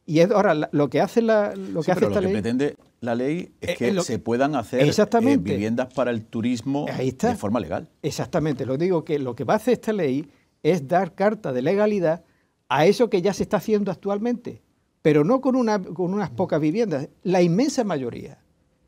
Y ahora lo que hace esta ley, pretende la ley es que se puedan hacer viviendas para el turismo de forma legal. Exactamente, lo digo que lo que va a hacer esta ley es dar carta de legalidad a eso que ya se está haciendo actualmente, pero no con unas pocas viviendas. La inmensa mayoría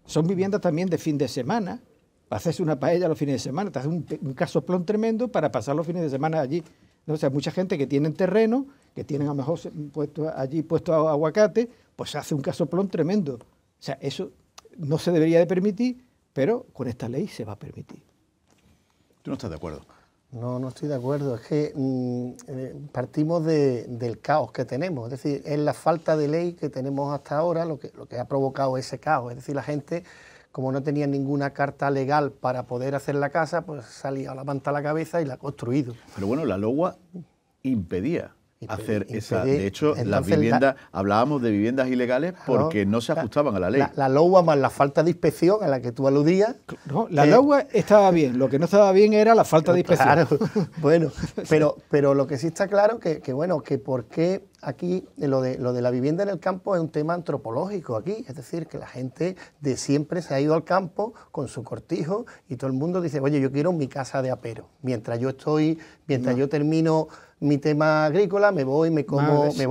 son viviendas también de fin de semana, para hacerse una paella los fines de semana, te hace un casoplón tremendo para pasar los fines de semana allí. O sea, mucha gente que tiene terreno, que tienen a lo mejor puesto aguacate, pues hace un casoplón tremendo. O sea, eso no se debería de permitir, pero con esta ley se va a permitir. ¿Tú no estás de acuerdo? No estoy de acuerdo. Es que partimos del caos que tenemos. Es decir, es la falta de ley que tenemos hasta ahora lo que ha provocado ese caos. Es decir, la gente, como no tenía ninguna carta legal para poder hacer la casa, pues salía a la manta a la cabeza y la ha construido. Pero bueno, la LOGUA impedía hacer esa. De hecho, las viviendas, hablábamos de viviendas ilegales porque no se ajustaban a la ley. La LOGUA más la falta de inspección a la que tú aludías. No, la LOGUA estaba bien, lo que no estaba bien era la falta de inspección. Claro, bueno, pero lo que sí está claro que por qué aquí lo de la vivienda en el campo es un tema antropológico aquí, es decir, que la gente de siempre se ha ido al campo con su cortijo y todo el mundo dice, oye, yo quiero mi casa de apero, mientras yo termino mi tema agrícola, me voy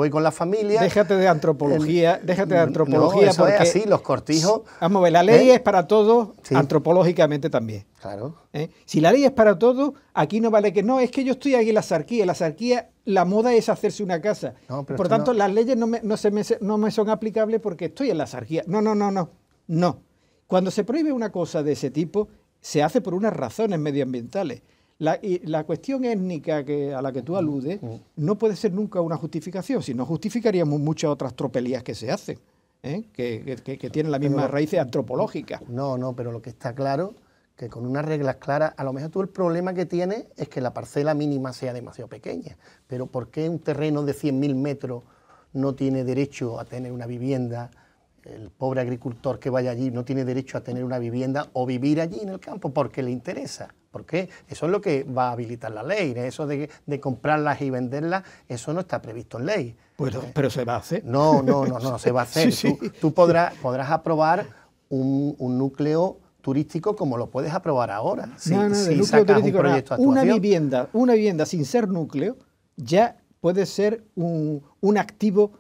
con la familia. Déjate de antropología, No, eso porque es así, los cortijos. Vamos a ver, la ley es para todos, sí, antropológicamente también. Claro. Si la ley es para todos, aquí no vale que no, es que yo estoy aquí en la Axarquía. En la Axarquía la moda es hacerse una casa. Por tanto, las leyes no me son aplicables porque estoy en la Axarquía. No. Cuando se prohíbe una cosa de ese tipo, se hace por unas razones medioambientales. La cuestión étnica a la que tú aludes no puede ser nunca una justificación, si no justificaríamos muchas otras tropelías que se hacen, que tienen las mismas raíces antropológicas. No, pero lo que está claro, que con unas reglas claras, a lo mejor tú el problema que tienes es que la parcela mínima sea demasiado pequeña, pero ¿por qué un terreno de 100.000 metros no tiene derecho a tener una vivienda el pobre agricultor que vaya allí no tiene derecho a tener una vivienda o vivir allí en el campo porque le interesa. Porque eso es lo que va a habilitar la ley, eso de comprarlas y venderlas, eso no está previsto en ley. Pero se va a hacer. No se va a hacer. Sí. Tú podrás aprobar un núcleo turístico como lo puedes aprobar ahora. Si sacas un proyecto de actuación. Una vivienda sin ser núcleo ya puede ser un activo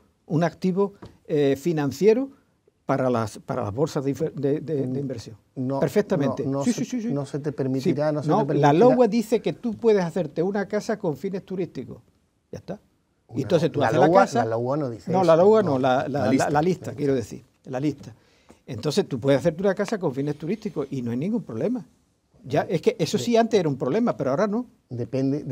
financiero para las bolsas de inversión. Perfectamente. No se te permitirá. La LOUA dice que tú puedes hacerte una casa con fines turísticos. Ya está. Y entonces tú haces la casa. La LOUA no dice eso. No, la LOUA no, la lista, quiero decir. La lista. Entonces tú puedes hacerte una casa con fines turísticos y no hay ningún problema. Ya, es que eso sí antes era un problema, pero ahora no. Depende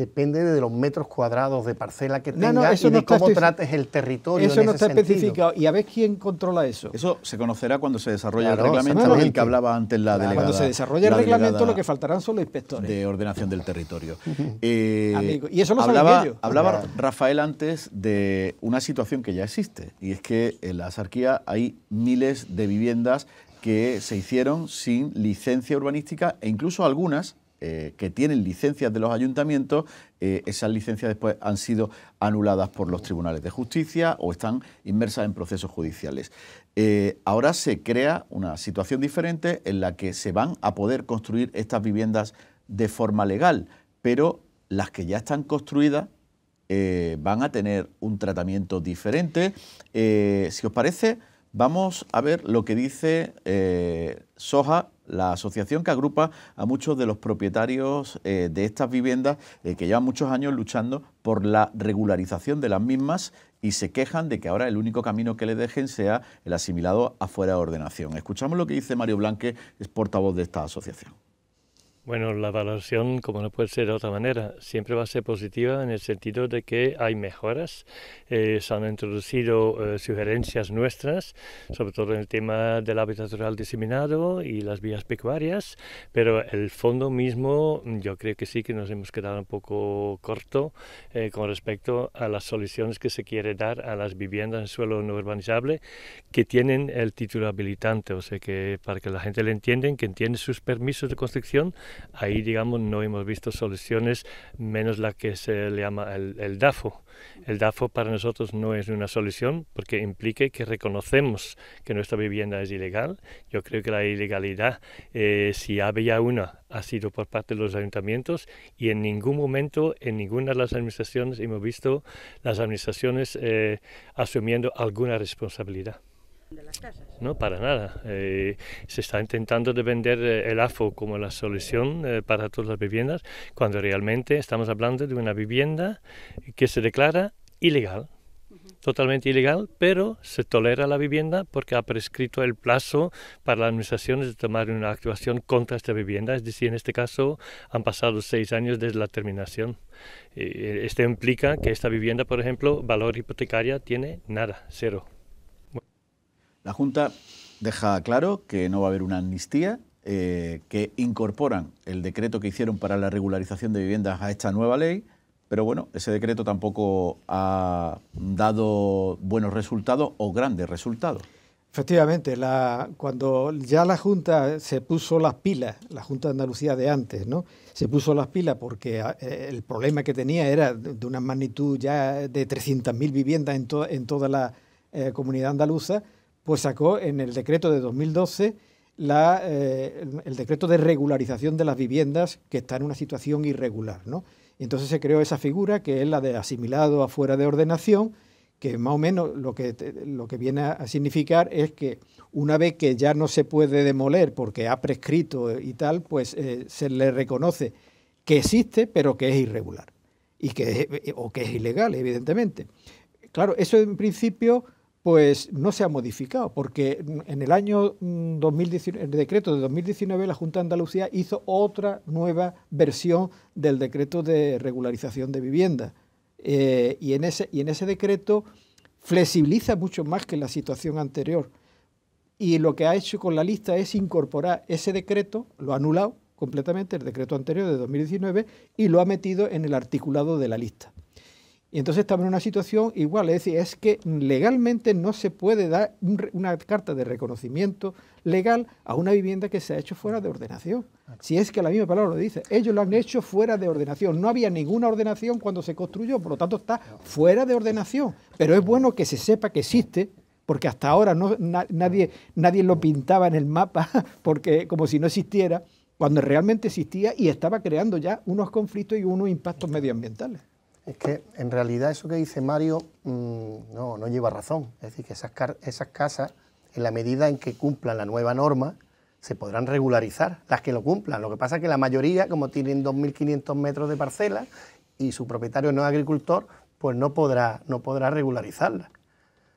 de los metros cuadrados de parcela que tengas y de cómo trates el territorio. Eso no está especificado. Y a ver quién controla eso. Eso se conocerá cuando se desarrolle el reglamento del que hablaba antes la delegada. Cuando se desarrolle el reglamento, lo que faltarán son los inspectores de ordenación del territorio. Y eso lo hablaba, saben ellos. Hablaba Rafael antes de una situación que ya existe, y es que en la Axarquía hay miles de viviendas que se hicieron sin licencia urbanística e incluso algunas que tienen licencias de los ayuntamientos, esas licencias después han sido anuladas por los tribunales de justicia o están inmersas en procesos judiciales. Ahora se crea una situación diferente en la que se van a poder construir estas viviendas de forma legal, pero las que ya están construidas van a tener un tratamiento diferente. Si os parece, vamos a ver lo que dice SOHA, la asociación que agrupa a muchos de los propietarios de estas viviendas que llevan muchos años luchando por la regularización de las mismas y se quejan de que ahora el único camino que les dejen sea el asimilado a fuera de ordenación. Escuchamos lo que dice Mario Blanque, es portavoz de esta asociación. Bueno, la valoración, como no puede ser de otra manera, siempre va a ser positiva en el sentido de que hay mejoras. Se han introducido sugerencias nuestras, sobre todo en el tema del hábitat rural diseminado y las vías pecuarias, pero el fondo mismo yo creo que sí que nos hemos quedado un poco corto con respecto a las soluciones que se quiere dar a las viviendas en suelo no urbanizable que tienen el título habilitante, o sea que para que la gente le entienda, que entiende sus permisos de construcción. Ahí, digamos, no hemos visto soluciones menos la que se le llama el DAFO. El DAFO para nosotros no es una solución porque implica que reconocemos que nuestra vivienda es ilegal. Yo creo que la ilegalidad, si había una, ha sido por parte de los ayuntamientos y en ningún momento, en ninguna de las administraciones, hemos visto las administraciones asumiendo alguna responsabilidad. De las casas. No, para nada. Se está intentando de vender el AFO como la solución para todas las viviendas, cuando realmente estamos hablando de una vivienda que se declara ilegal, totalmente ilegal, pero se tolera la vivienda porque ha prescrito el plazo para las administraciones de tomar una actuación contra esta vivienda, es decir, en este caso han pasado 6 años desde la terminación. Esto implica que esta vivienda, por ejemplo, valor hipotecario tiene nada, cero. La Junta deja claro que no va a haber una amnistía, que incorporan el decreto que hicieron para la regularización de viviendas a esta nueva ley, pero bueno, ese decreto tampoco ha dado buenos resultados o grandes resultados. Efectivamente, cuando ya la Junta se puso las pilas, la Junta de Andalucía de antes, ¿no? Se puso las pilas porque el problema que tenía era de una magnitud ya de 300.000 viviendas en toda la comunidad andaluza, pues sacó en el decreto de 2012 el decreto de regularización de las viviendas que están en una situación irregular, ¿no? Entonces se creó esa figura que es la de asimilado a fuera de ordenación, que más o menos lo que viene a significar es que una vez que ya no se puede demoler porque ha prescrito y tal, pues se le reconoce que existe pero que es irregular o que es ilegal, evidentemente. Claro, eso en principio pues no se ha modificado, porque en el año 2019, el decreto de 2019, la Junta de Andalucía hizo otra nueva versión del decreto de regularización de vivienda. Y en ese decreto flexibiliza mucho más que la situación anterior. Y lo que ha hecho con la lista es incorporar ese decreto, lo ha anulado completamente, el decreto anterior de 2019, y lo ha metido en el articulado de la lista. Y entonces estamos en una situación igual, es decir, es que legalmente no se puede dar una carta de reconocimiento legal a una vivienda que se ha hecho fuera de ordenación. Si es que la misma palabra lo dice, ellos lo han hecho fuera de ordenación, no había ninguna ordenación cuando se construyó, por lo tanto está fuera de ordenación. Pero es bueno que se sepa que existe, porque hasta ahora nadie lo pintaba en el mapa porque como si no existiera, cuando realmente existía y estaba creando ya unos conflictos y unos impactos medioambientales. Es que en realidad eso que dice Mario no lleva razón. Es decir, que esas casas, en la medida en que cumplan la nueva norma, se podrán regularizar, las que lo cumplan. Lo que pasa es que la mayoría, como tienen 2.500 metros de parcela y su propietario no es agricultor, pues no podrá regularizarlas.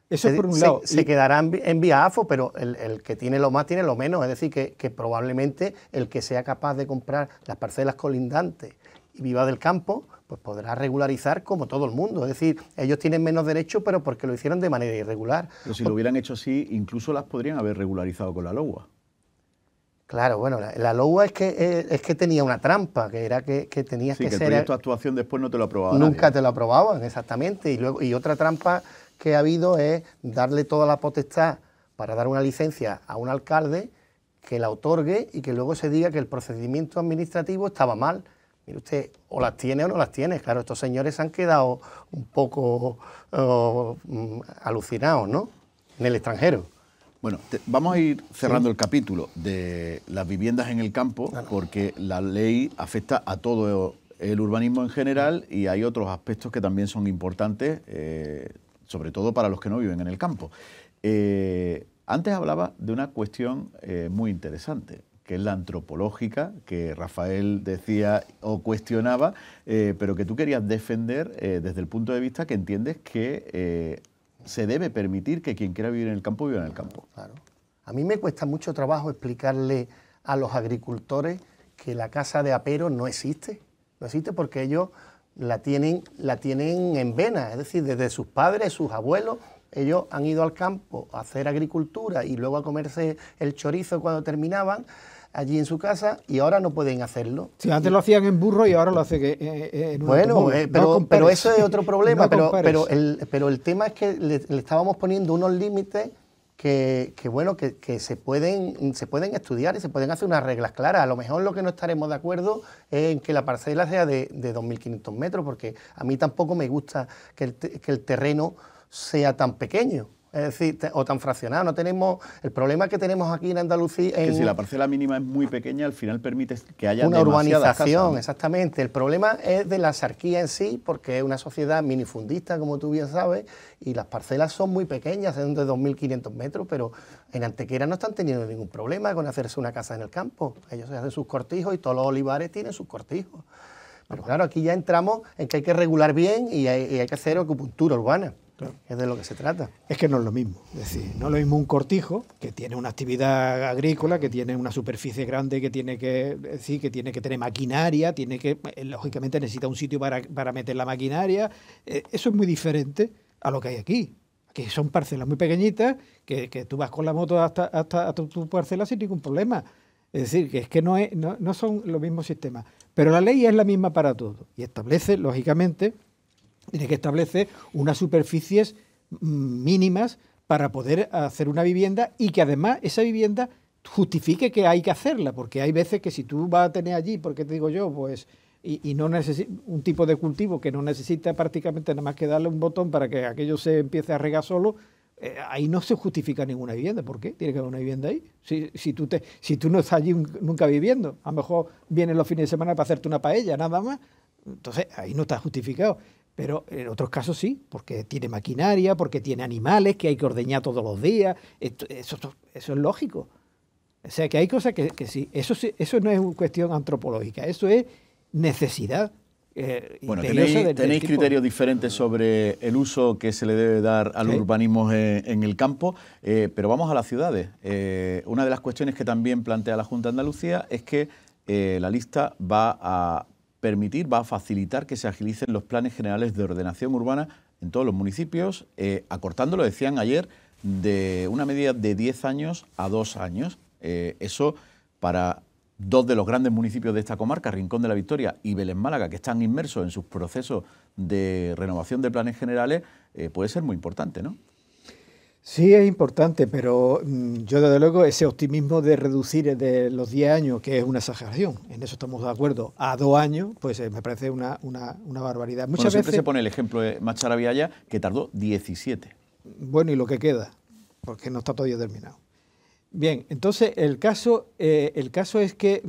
Eso por un lado. Se quedará en vía AFO, pero el que tiene lo más tiene lo menos. Es decir, que probablemente el que sea capaz de comprar las parcelas colindantes y viva del campo, pues podrá regularizar como todo el mundo. Es decir, ellos tienen menos derecho, pero porque lo hicieron de manera irregular. Pero si lo hubieran hecho así, incluso las podrían haber regularizado con la LOUA. Claro, bueno, la LOUA es que tenía una trampa, que era que tenías que ser... Sí, que el proyecto de actuación después no te lo aprobaban. Nunca te lo aprobaban, exactamente. Y otra trampa que ha habido es darle toda la potestad para dar una licencia a un alcalde, que la otorgue y que luego se diga que el procedimiento administrativo estaba mal. Mire usted, o las tiene o no las tiene. Claro, estos señores se han quedado un poco alucinados, ¿no?, en el extranjero. Bueno, vamos a ir cerrando el capítulo de las viviendas en el campo, porque la ley afecta a todo el urbanismo en general y hay otros aspectos que también son importantes, sobre todo para los que no viven en el campo. Antes hablaba de una cuestión muy interesante, que es la antropológica, que Rafael decía o cuestionaba, pero que tú querías defender desde el punto de vista que entiendes que se debe permitir que quien quiera vivir en el campo viva en el campo. Claro. A mí me cuesta mucho trabajo explicarle a los agricultores que la casa de apero no existe. No existe porque ellos la tienen en vena, es decir, desde sus padres, sus abuelos, ellos han ido al campo a hacer agricultura y luego a comerse el chorizo cuando terminaban allí en su casa y ahora no pueden hacerlo. Sí, antes lo hacían en burro y ahora lo hacen en un automóvil. Pero eso es otro problema, no pero el tema es que le estábamos poniendo unos límites que se pueden estudiar y se pueden hacer unas reglas claras. A lo mejor lo que no estaremos de acuerdo es en que la parcela sea de 2.500 metros, porque a mí tampoco me gusta que el terreno sea tan pequeño, es decir, o tan fraccionado. No tenemos el problema que tenemos aquí en Andalucía. Que si la parcela mínima es muy pequeña, al final permite que haya una urbanización, casas, ¿no? Exactamente. El problema es de la Axarquía en sí, porque es una sociedad minifundista, como tú bien sabes, y las parcelas son muy pequeñas, son de 2.500 metros, pero en Antequera no están teniendo ningún problema con hacerse una casa en el campo. Ellos se hacen sus cortijos y todos los olivares tienen sus cortijos. Pero claro, aquí ya entramos en que hay que regular bien y hay que hacer acupuntura urbana. Claro. Es de lo que se trata. Es que no es lo mismo. Es decir, no es lo mismo un cortijo, que tiene una actividad agrícola, que tiene una superficie grande, que tiene que tener maquinaria, lógicamente necesita un sitio para meter la maquinaria. Eso es muy diferente a lo que hay aquí. Aquí son parcelas muy pequeñitas, que tú vas con la moto hasta tu parcela sin ningún problema. Es decir, que no son los mismos sistemas. Pero la ley es la misma para todos y establece, lógicamente, tiene que establecer unas superficies mínimas para poder hacer una vivienda y que además esa vivienda justifique que hay que hacerla, porque hay veces que si tú vas a tener allí, porque te digo yo, pues y no necesita un tipo de cultivo que no necesita prácticamente nada más que darle un botón para que aquello se empiece a regar solo, ahí no se justifica ninguna vivienda. ¿Por qué? Tiene que haber una vivienda ahí. Si tú no estás allí nunca viviendo, a lo mejor vienes los fines de semana para hacerte una paella, nada más, entonces ahí no está justificado. Pero en otros casos sí, porque tiene maquinaria, porque tiene animales que hay que ordeñar todos los días. Eso es lógico. O sea, que hay cosas que sí. Eso no es una cuestión antropológica, eso es necesidad. Bueno, tenéis criterios diferentes sobre el uso que se le debe dar al urbanismo en el campo, pero vamos a las ciudades. Una de las cuestiones que también plantea la Junta de Andalucía es que la lista va a facilitar que se agilicen los planes generales de ordenación urbana en todos los municipios, acortando, lo decían ayer, de una medida de 10 años a 2 años. Eso para dos de los grandes municipios de esta comarca, Rincón de la Victoria y Vélez Málaga, que están inmersos en sus procesos de renovación de planes generales, puede ser muy importante, ¿no? Sí, es importante, pero yo desde luego ese optimismo de reducir de los 10 años, que es una exageración, en eso estamos de acuerdo, a 2 años, pues me parece una barbaridad. Muchas veces se pone el ejemplo de Machara Vialla, que tardó 17. Bueno, y lo que queda, porque no está todavía terminado. Bien, entonces el caso es que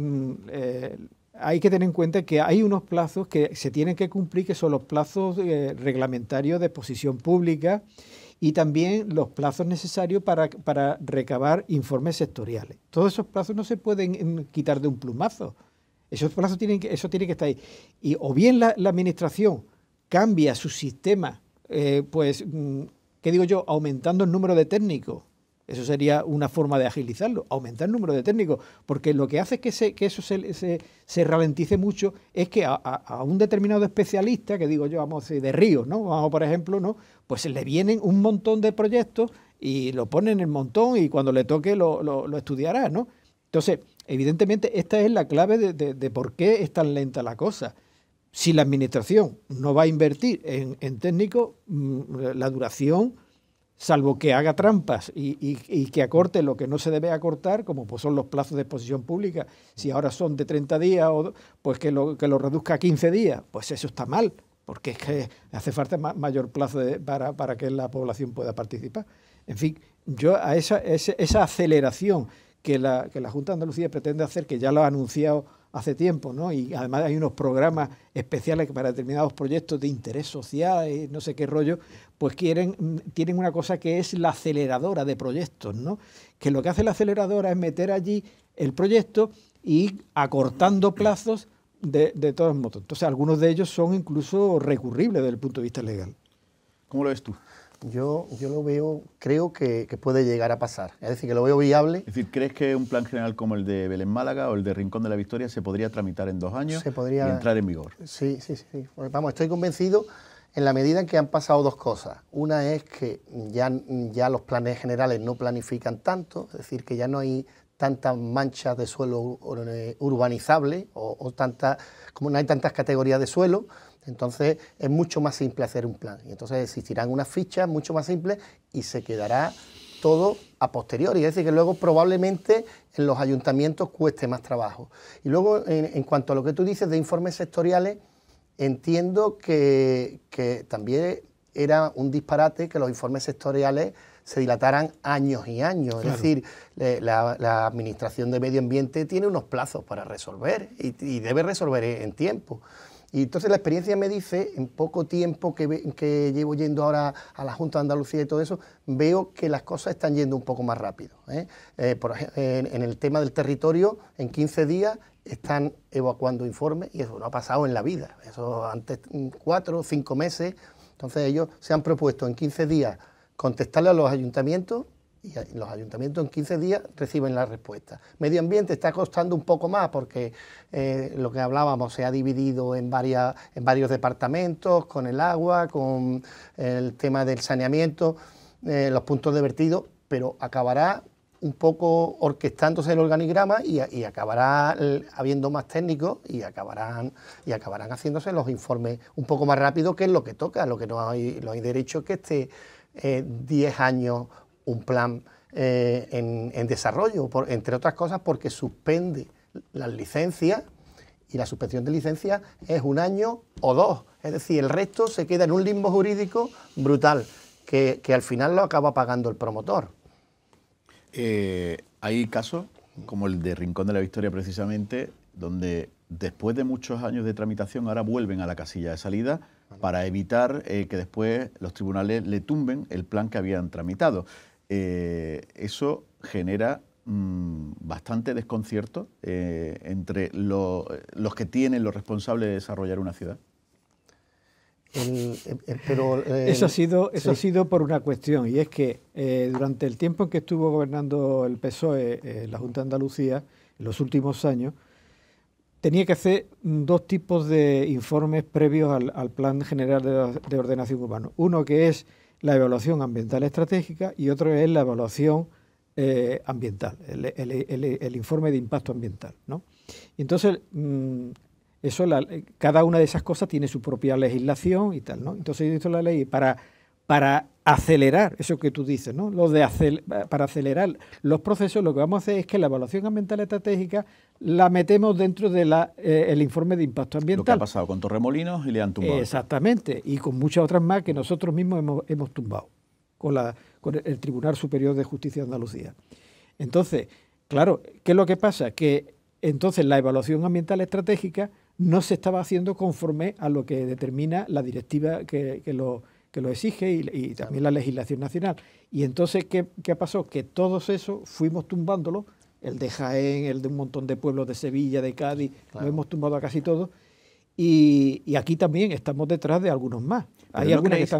hay que tener en cuenta que hay unos plazos que se tienen que cumplir, que son los plazos reglamentarios de exposición pública, y también los plazos necesarios para recabar informes sectoriales. Todos esos plazos no se pueden quitar de un plumazo. Esos plazos eso tiene que estar ahí. Y o bien la administración cambia su sistema, ¿qué digo yo? Aumentando el número de técnicos. Eso sería una forma de agilizarlo, aumentar el número de técnicos, porque lo que hace es que eso se ralentice mucho es que a un determinado especialista, que digo yo, vamos, de ríos, ¿no? Vamos, por ejemplo, ¿no? Pues le vienen un montón de proyectos y lo ponen en el montón y cuando le toque lo estudiará, ¿no? Entonces, evidentemente, esta es la clave de por qué es tan lenta la cosa. Si la administración no va a invertir en técnicos, la duración, salvo que haga trampas y que acorte lo que no se debe acortar, como pues son los plazos de exposición pública, si ahora son de 30 días, pues que lo reduzca a 15 días, pues eso está mal, porque es que hace falta mayor plazo para que la población pueda participar. En fin, yo a esa aceleración que la Junta de Andalucía pretende hacer, que ya lo ha anunciado hace tiempo, ¿no? Y además hay unos programas especiales para determinados proyectos de interés social y no sé qué rollo, pues tienen una cosa que es la aceleradora de proyectos, ¿no? Que lo que hace la aceleradora es meter allí el proyecto y acortando plazos de todos modos. Entonces, algunos de ellos son incluso recurribles desde el punto de vista legal. ¿Cómo lo ves tú? Yo lo veo, creo que puede llegar a pasar. Es decir, que lo veo viable. Es decir, ¿crees que un plan general como el de Vélez Málaga o el de Rincón de la Victoria se podría tramitar en 2 años y entrar en vigor? Sí. Vamos, estoy convencido en la medida en que han pasado 2 cosas. Una es que ya los planes generales no planifican tanto, es decir, que ya no hay tantas manchas de suelo urbanizables como no hay tantas categorías de suelo. Entonces es mucho más simple hacer un plan y entonces existirán unas fichas mucho más simples y se quedará todo a posteriori, es decir, que luego probablemente en los ayuntamientos cueste más trabajo. Y luego en cuanto a lo que tú dices de informes sectoriales, entiendo que también era un disparate que los informes sectoriales se dilataran años y años, claro. Es decir, la Administración de Medio Ambiente tiene unos plazos para resolver y debe resolver en tiempo. Y entonces la experiencia me dice, en poco tiempo que llevo yendo ahora a la Junta de Andalucía y todo eso, veo que las cosas están yendo un poco más rápido. Por ejemplo, en el tema del territorio, en 15 días están evacuando informes y eso no ha pasado en la vida. Eso antes 4 o 5 meses. Entonces ellos se han propuesto en 15 días contestarle a los ayuntamientos y los ayuntamientos en 15 días reciben la respuesta. Medio ambiente está costando un poco más porque lo que hablábamos se ha dividido en varios departamentos, con el agua, con el tema del saneamiento, los puntos de vertido, pero acabará un poco orquestándose el organigrama y acabará habiendo más técnicos y acabarán haciéndose los informes un poco más rápido, que es lo que toca. Lo que no hay derecho es que esté 10 años un plan en desarrollo, entre otras cosas porque suspende las licencias y la suspensión de licencias es 1 año o 2, es decir, el resto se queda en un limbo jurídico brutal que al final lo acaba pagando el promotor. Hay casos, como el de Rincón de la Victoria precisamente, donde después de muchos años de tramitación ahora vuelven a la casilla de salida para evitar que después los tribunales le tumben el plan que habían tramitado. Eso genera bastante desconcierto entre los que tienen los responsables de desarrollar una ciudad. Eso ha sido por una cuestión, y es que durante el tiempo en que estuvo gobernando el PSOE, la Junta de Andalucía, en los últimos años, tenía que hacer 2 tipos de informes previos al Plan General de Ordenación Urbana. Uno que es la evaluación ambiental estratégica y otro es la evaluación ambiental, el informe de impacto ambiental, ¿no? Y entonces, cada una de esas cosas tiene su propia legislación y tal, ¿no? Entonces hizo la ley para acelerar eso que tú dices, ¿no? Para acelerar los procesos, lo que vamos a hacer es que la evaluación ambiental estratégica la metemos dentro de el informe de impacto ambiental. Lo que ha pasado con Torremolinos y le han tumbado. Exactamente, y con muchas otras más que nosotros mismos hemos tumbado con el Tribunal Superior de Justicia de Andalucía. Entonces, claro, ¿qué es lo que pasa? Que entonces la evaluación ambiental estratégica no se estaba haciendo conforme a lo que determina la directiva que lo exige y también la legislación nacional. Y entonces, ¿qué pasó? Que todos esos fuimos tumbándolo, el de Jaén, el de un montón de pueblos de Sevilla, de Cádiz, claro. Lo hemos tumbado a casi todos. Y aquí también estamos detrás de algunos más. Hay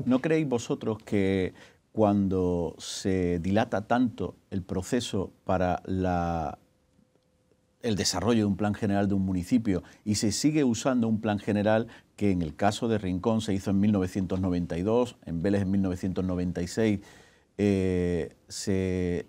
¿No creéis vosotros que cuando se dilata tanto el proceso para el desarrollo de un plan general de un municipio y se sigue usando un plan general que en el caso de Rincón se hizo en 1992, en Vélez en 1996, se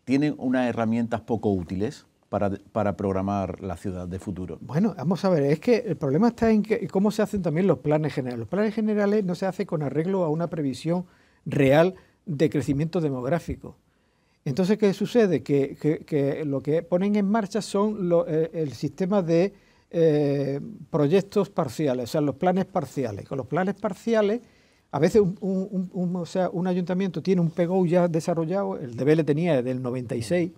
tienen unas herramientas poco útiles para programar la ciudad de futuro? Bueno, vamos a ver, es que el problema está en cómo se hacen también los planes generales. Los planes generales no se hacen con arreglo a una previsión real de crecimiento demográfico. Entonces, ¿qué sucede? Que lo que ponen en marcha son el sistema de proyectos parciales, o sea, los planes parciales. Con los planes parciales, a veces un ayuntamiento tiene un PGO ya desarrollado, el de Vélez tenía desde el 96,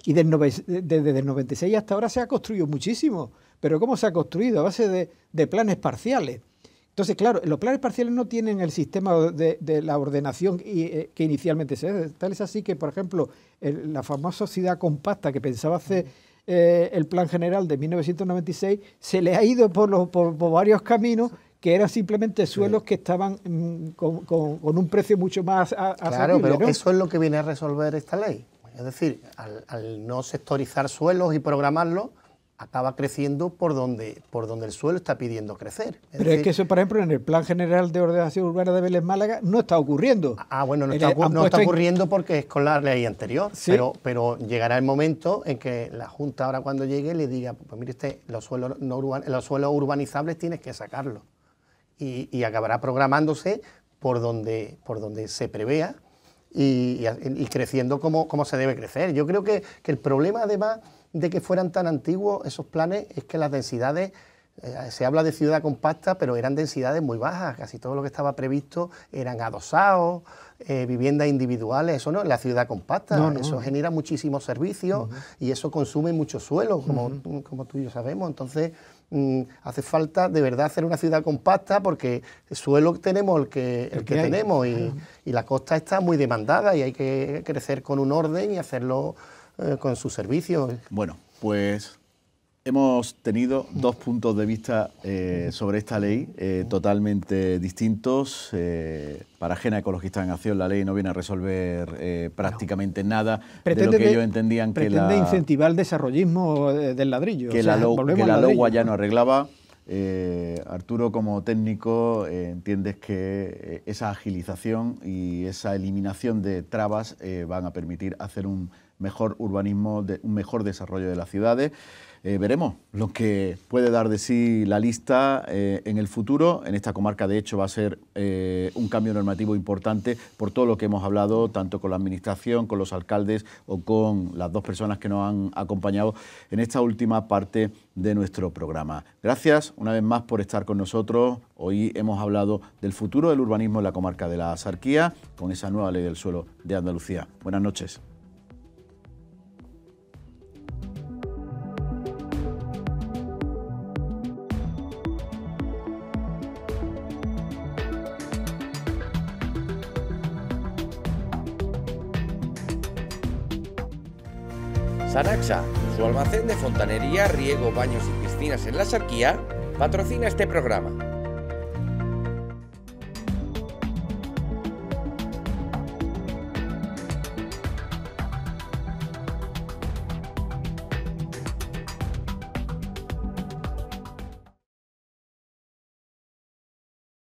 y desde el 96 hasta ahora se ha construido muchísimo. Pero ¿cómo se ha construido? A base de planes parciales. Entonces, claro, los planes parciales no tienen el sistema de la ordenación que inicialmente se hace. Tal es así que, por ejemplo, la famosa ciudad compacta que pensaba hacer el plan general de 1996, se le ha ido por varios caminos que eran simplemente suelos que estaban con un precio mucho más asequible. Claro, pero ¿no? Eso es lo que viene a resolver esta ley. Es decir, al no sectorizar suelos y programarlos, acaba creciendo por donde el suelo está pidiendo crecer. Es que eso, por ejemplo, en el Plan General de Ordenación Urbana de Vélez Málaga no está ocurriendo. Bueno, no está ocurriendo porque es con la ley anterior, ¿sí? pero llegará el momento en que la Junta ahora cuando llegue le diga, pues mire los suelos urbanizables tienes que sacarlos. Y acabará programándose por donde se prevea y creciendo como se debe crecer. Yo creo que el problema, además de que fueran tan antiguos esos planes, es que las densidades, se habla de ciudad compacta, pero eran densidades muy bajas, casi todo lo que estaba previsto eran adosados, viviendas individuales, eso no es la ciudad compacta, eso genera muchísimos servicios y eso consume mucho suelo, como tú y yo sabemos. Entonces hace falta de verdad hacer una ciudad compacta porque el suelo tenemos el que tenemos y la costa está muy demandada y hay que crecer con un orden y hacerlo con sus servicios. Bueno, pues hemos tenido dos puntos de vista sobre esta ley totalmente distintos. Para Gena Ecologistas en Acción, la ley no viene a resolver prácticamente nada de lo que ellos entendían que pretende incentivar el desarrollismo del ladrillo. Que la LOGUA ya no arreglaba. Arturo, como técnico, entiendes que esa agilización y esa eliminación de trabas van a permitir hacer un mejor urbanismo, un mejor desarrollo de las ciudades. Veremos lo que puede dar de sí la lista en el futuro. En esta comarca, de hecho, va a ser un cambio normativo importante por todo lo que hemos hablado, tanto con la Administración, con los alcaldes o con las dos personas que nos han acompañado en esta última parte de nuestro programa. Gracias una vez más por estar con nosotros. Hoy hemos hablado del futuro del urbanismo en la comarca de la Axarquía con esa nueva ley del suelo de Andalucía. Buenas noches. Sanaxa, su almacén de fontanería, riego, baños y piscinas en la Axarquía, patrocina este programa.